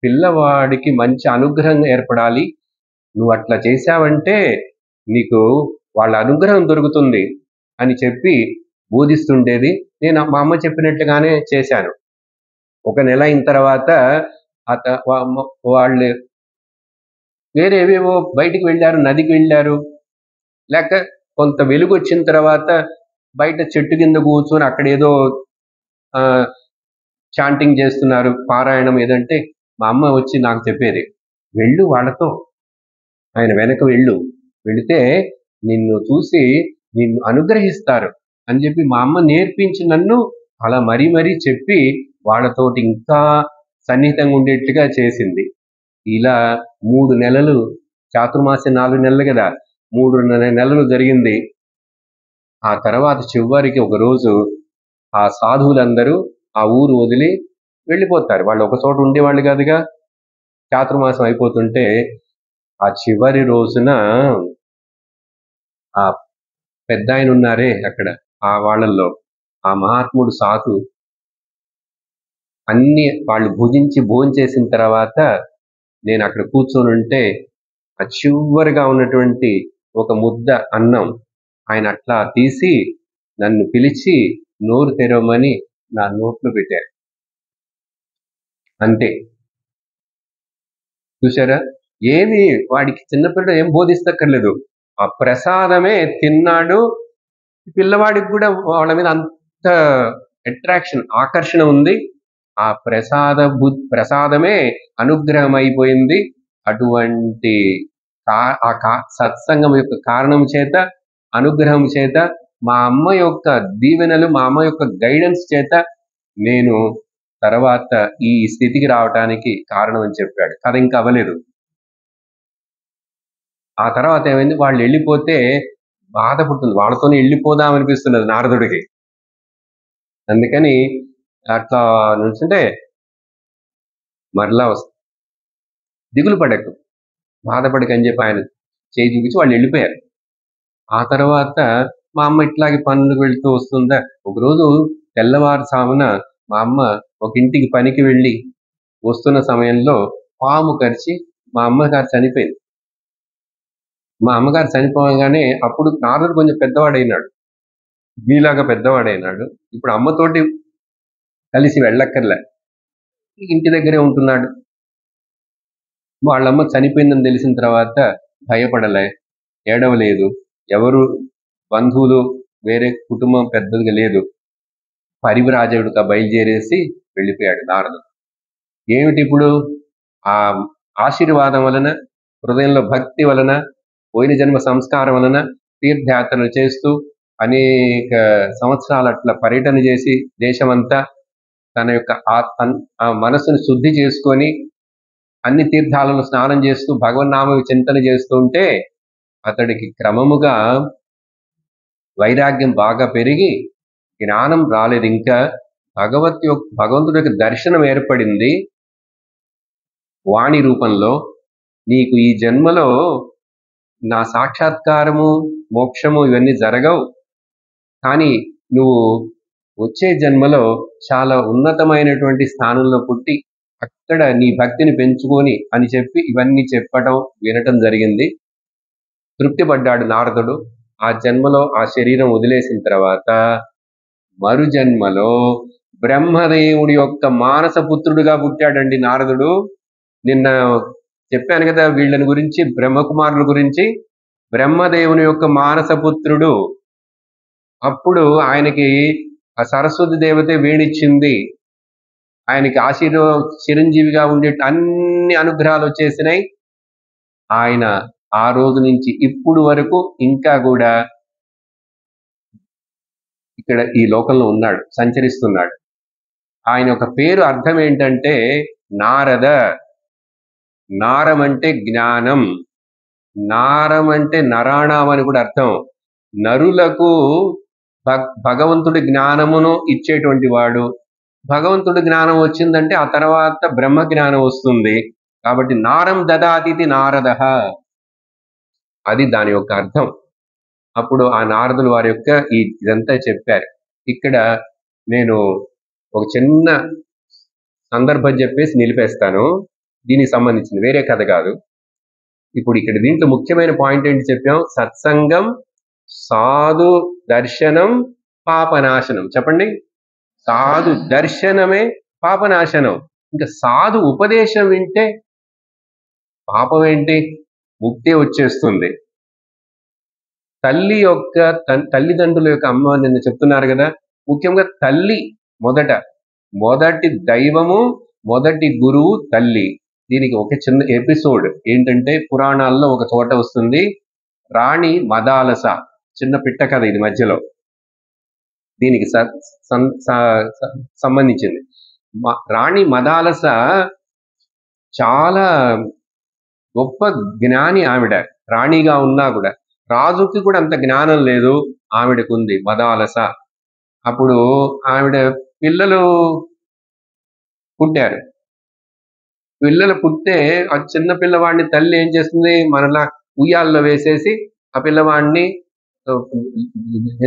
పిల్లవాడికి మంచి అనుగ్రహం ఏర్పడాలి, నువ్వు అట్లా చేశావంటే నీకు వాళ్ళ అనుగ్రహం దొరుకుతుంది అని చెప్పి బోధిస్తుండేది. నేను మా అమ్మ చెప్పినట్టుగానే చేశాను. ఒక నెల అయిన తర్వాత వాళ్ళు వేరేవేవో బయటికి వెళ్ళారు, నదికి వెళ్ళారు, లేక కొంత వెలుగు వచ్చిన తర్వాత బయట చెట్టు కింద కూర్చొని అక్కడ ఏదో చాంటింగ్ చేస్తున్నారు, పారాయణం ఏదంటే మా అమ్మ వచ్చి నాకు చెప్పేది, వెళ్ళు వాళ్ళతో, ఆయన వెనక వెళితే నిన్ను చూసి నిన్ను అనుగ్రహిస్తారు అని చెప్పి మా అమ్మ నేర్పించి నన్ను అలా మరీ చెప్పి వాళ్ళతోటి ఇంకా సన్నిహితంగా ఉండేట్టుగా చేసింది. ఇలా 3 నెలలు, చాతుర్మాస్యం 4 నెలలు కదా, 3 నెలలు జరిగింది. ఆ తర్వాత చివరికి ఒక రోజు ఆ సాధువులందరూ ఆ ఊరు వదిలి వెళ్ళిపోతారు. వాళ్ళు ఒక చోట ఉండేవాళ్ళు కాదుగా. చాతుర్మాసం అయిపోతుంటే ఆ చివరి రోజున ఆ పెద్దాయన ఉన్నారే అక్కడ, ఆ వాళ్ళల్లో ఆ మహాత్ముడు సాధు అన్ని వాళ్ళు భోంచేసిన తర్వాత నేను అక్కడ కూర్చొని ఉంటే ఆ చివరిగా ఉన్నటువంటి ఒక ముద్ద అన్నం ఆయన అట్లా తీసి నన్ను పిలిచి నోరు తెరవమని నా నోట్లో పెట్టారు. అంతే. చూసారా, ఏమి వాడికి చిన్నపిల్లడు ఏం బోధిస్తక్కర్లేదు, ఆ ప్రసాదమే తిన్నాడు. పిల్లవాడికి కూడా వాళ్ళ మీద అంత అట్రాక్షన్, ఆకర్షణ ఉంది. ఆ ప్రసాదమే అనుగ్రహం అయిపోయింది. అటువంటి సత్సంగం యొక్క కారణం చేత, అనుగ్రహం చేత, మా అమ్మ యొక్క దీవెనలు, మా అమ్మ యొక్క గైడెన్స్ చేత నేను తర్వాత ఈ స్థితికి రావటానికి కారణం అని చెప్పాడు. కథ ఇంకా అవ్వలేదు. ఆ తర్వాత ఏమైంది, వాళ్ళు వెళ్ళిపోతే బాధ పుట్టింది, వాళ్ళతోనే వెళ్ళిపోదాం అనిపిస్తున్నది నారదుడికి. అందుకని అట్లా నుంచుంటే మరలా దిగులు పడకు, బాధపడకు అని చెప్పి ఆయన చేయి చూపించి వాళ్ళు వెళ్ళిపోయారు. ఆ తర్వాత మా అమ్మ ఇట్లాగే పనులకు వెళ్తూ వస్తుందా, ఒకరోజు తెల్లవారుజామున మా అమ్మ ఒక ఇంటికి పనికి వెళ్ళి వస్తున్న సమయంలో పాము కరిచి మా అమ్మగారు చనిపోయింది. మా అమ్మగారు చనిపోగానే అప్పుడు నారదుడు కొంచెం పెద్దవాడైనాడు, మీలాగా పెద్దవాడైనాడు. ఇప్పుడు అమ్మతోటి కలిసి వెళ్ళక్కర్లే, ఇంటి దగ్గరే ఉంటున్నాడు. వాళ్ళమ్మ చనిపోయిందని తెలిసిన తర్వాత భయపడలే, ఏడవలేదు. ఎవరు బంధువులు, వేరే కుటుంబం పెద్దదిగా లేదు. పరివ్రాజకుడుగా బయలుదేరేసి వెళ్ళిపోయాడు నారదుడు. ఏమిటి ఇప్పుడు ఆ ఆశీర్వాదం వలన, హృదయంలో భక్తి వలన, పోయిన జన్మ సంస్కారం వలన తీర్థయాత్రలు చేస్తూ అనేక సంవత్సరాలు అట్లా పర్యటన చేసి దేశమంతా తన యొక్క ఆ మనసును శుద్ధి చేసుకొని అన్ని తీర్థాలను స్నానం చేస్తూ భగవన్నామ చింతన చేస్తూ ఉంటే అతడికి క్రమముగా వైరాగ్యం బాగా పెరిగి జ్ఞానం రాలేదు. ఇంకా భగవంతుడి యొక్క దర్శనం ఏర్పడింది వాణి రూపంలో. నీకు ఈ జన్మలో నా సాక్షాత్కారము, మోక్షము ఇవన్నీ జరగవు, కానీ నువ్వు వచ్చే జన్మలో చాలా ఉన్నతమైనటువంటి స్థానంలో పుట్టి అక్కడ నీ భక్తిని పెంచుకొని అని చెప్పి ఇవన్నీ చెప్పటం వినటం జరిగింది. తృప్తి పడ్డాడు నారదుడు. ఆ జన్మలో ఆ శరీరం వదిలేసిన తర్వాత మరు జన్మలో బ్రహ్మదేవుడి యొక్క మానస పుత్రుడుగా పుట్టాడండి నారదుడు. నిన్న చెప్పాను కదా వీళ్ళని గురించి, బ్రహ్మకుమారుల గురించి. బ్రహ్మదేవుని యొక్క మానస పుత్రుడు. అప్పుడు ఆయనకి ఆ సరస్వతి దేవతే వేణిచ్చింది, ఆయనకి చిరంజీవిగా ఉండే అన్ని అనుగ్రహాలు వచ్చేసినాయి. ఆయన ఆ రోజు నుంచి ఇప్పుడు వరకు ఇంకా కూడా ఇక్కడ ఈ లోకంలో ఉన్నాడు, సంచరిస్తున్నాడు. ఆయన ఒక పేరు అర్థం ఏంటంటే నారద. నారం అంటే జ్ఞానం, నారం అంటే నరాణం అని కూడా అర్థం. నరులకు భగవంతుడి జ్ఞానమును ఇచ్చేటువంటి వాడు. భగవంతుడి జ్ఞానం వచ్చిందంటే ఆ తర్వాత బ్రహ్మ జ్ఞానం వస్తుంది. కాబట్టి నారం దదాతిథి నారద, అది దాని యొక్క అర్థం. అప్పుడు ఆ నారదులు వారి యొక్క ఇదంతా చెప్పారు. ఇక్కడ నేను ఒక చిన్న సందర్భం చెప్పేసి నిలిపేస్తాను, దీనికి సంబంధించింది, వేరే కథ కాదు. ఇప్పుడు ఇక్కడ దీంట్లో ముఖ్యమైన పాయింట్ ఏంటి చెప్పాం? సత్సంగం, సాధు దర్శనం, పాపనాశనం. చెప్పండి. సాధు దర్శనమే పాపనాశనం. ఇంకా సాధు ఉపదేశం వింటే పాపం ఏంటి? ముక్తి వచ్చేస్తుంది. తల్లిదండ్రుల యొక్క అమ్మ నిన్న చెప్తున్నారు కదా, ముఖ్యంగా తల్లి మొదటి దైవము, మొదటి గురువు తల్లి. దీనికి ఒక చిన్న ఎపిసోడ్ ఏంటంటే పురాణాల్లో ఒక చోట వస్తుంది, రాణి మదాలస. చిన్న పిట్ట కథ ఇది మధ్యలో, దీనికి సంబంధించింది. రాణి మదాలస చాలా గొప్ప జ్ఞాని ఆవిడ. రాణిగా ఉన్నా కూడా రాజుకి కూడా అంత జ్ఞానం లేదు, ఆవిడకుంది మదాలస. అప్పుడు ఆవిడ పిల్లలు పుట్టారు. పిల్లలు పుట్టే ఆ చిన్న పిల్లవాడిని తల్లి ఏం చేస్తుంది, మనలా ఉయ్యాల్లో వేసేసి ఆ పిల్లవాడిని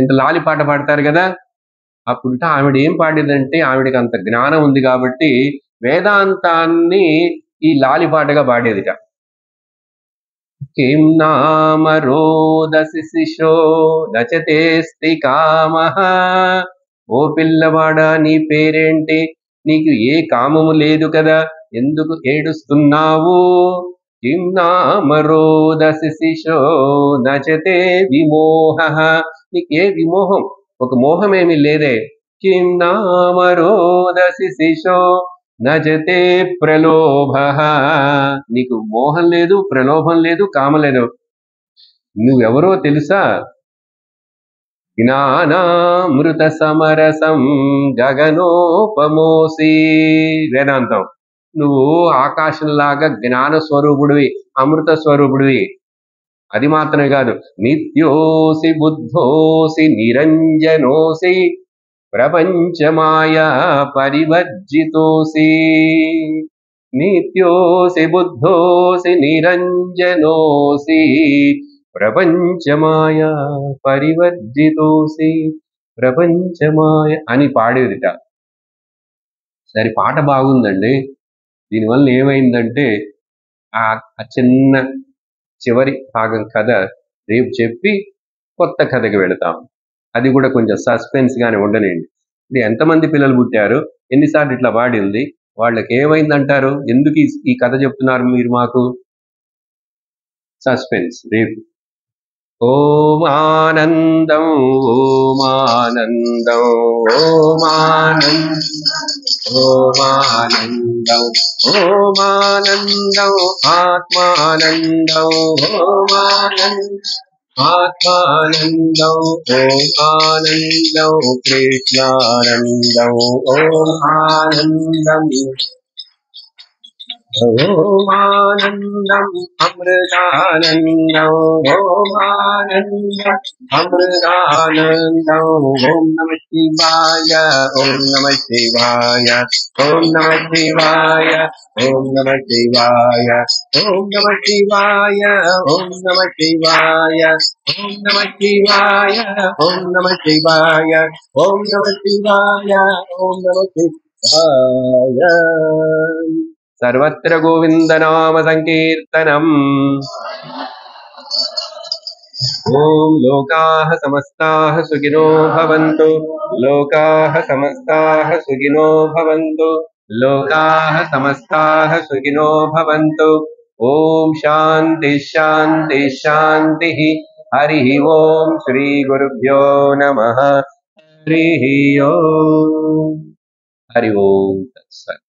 ఇంత లాలి పాట పాడతారు కదా, అప్పుడు ఆవిడ ఏం పాడేదంటే, ఆవిడకి అంత జ్ఞానం ఉంది కాబట్టి వేదాంతాన్ని ఈ లాలిపాటగా పాడేదిట. కిం నామ రోదసి శిశో నచతేస్తి కామః. ఓ పిల్లవాడా, నీ పేరేంటి? నీకు ఏ కామము లేదు కదా, ఎందుకు ఏడుస్తున్నావు? కిం నామ రోదసి శిశో నచతే విమోహః. నీకే విమోహం, ఒక మోహమేమి లేదే. కిం నామ రోదసి శిశో నజతే ప్రలోభః. నీకు మోహం లేదు, ప్రలోభం లేదు, కామం లేదు. నువ్వెవరో తెలుసా? జ్ఞానామృత సమరసం గగనోపమోసి. వేదాంతం. నువ్వు ఆకాశంలాగా జ్ఞాన స్వరూపుడివి, అమృత స్వరూపుడివి. అది మాత్రమే కాదు, నిత్యోసి బుద్ధోసి నిరంజనోసి ప్రపంచమాయా పరివర్జితోసి. नित्योऽसि बुद्धोऽसि निरञ्जनोऽसि ప్రపంచమాయా పరివర్జితోసి ప్రపంచమాయ అని పాడేదిట. సరే పాట బాగుందండి. దీనివల్ల ఏమైందంటే ఆ ఆ చిన్న చివరి భాగం కథ రేపు చెప్పి కొత్త కథకి వెళతాం. అది కూడా కొంచెం సస్పెన్స్ గానే ఉండనండి. ఇప్పుడు ఎంతమంది పిల్లలు పుట్టారు, ఎన్నిసార్లు ఇట్లా పాడింది, వాళ్ళకి ఏమైందంటారు, ఎందుకు ఈ కథ చెప్తున్నారు మీరు మాకు? సస్పెన్స్ రేపు. ఓం ఆనందం ఓం ఆనందం ఓం ఆనందం ఓం ఆనందం ఓం ఆనందం ఆత్మానందం ఓం ఆనందం ఆత్మానందం ఓం ఆనందం కృష్ణానందం ఓం ఆనందం ఓం ఆనందం అమృతానందం ఓం ఆనందం అమృతానందం ఓం నమ శివాయ ఓం నమ శివాయ ఓం నమ శివాయ ఓం నమ శివాయ ఓం నమ శివాయ ఓం నమ శివాయ ఓం నమ శివాయ ఓం నమ శివాయ ఓం నమ శివాయ ఓం నమ శివాయ. सर्वत्र गोविंदनाम संकीर्तनम्. ओम लोकाः समस्ताः सुखिनो भवन्तु लोकाः समस्ताः सुखिनो भवन्तु लोकाः समस्ताः सुखिनो भवन्तु. ओम शांति शांति शांतिः. हरिः ओम श्री गुरुभ्यो नमः. हरिः ओम. हरि ओम तत्सत्.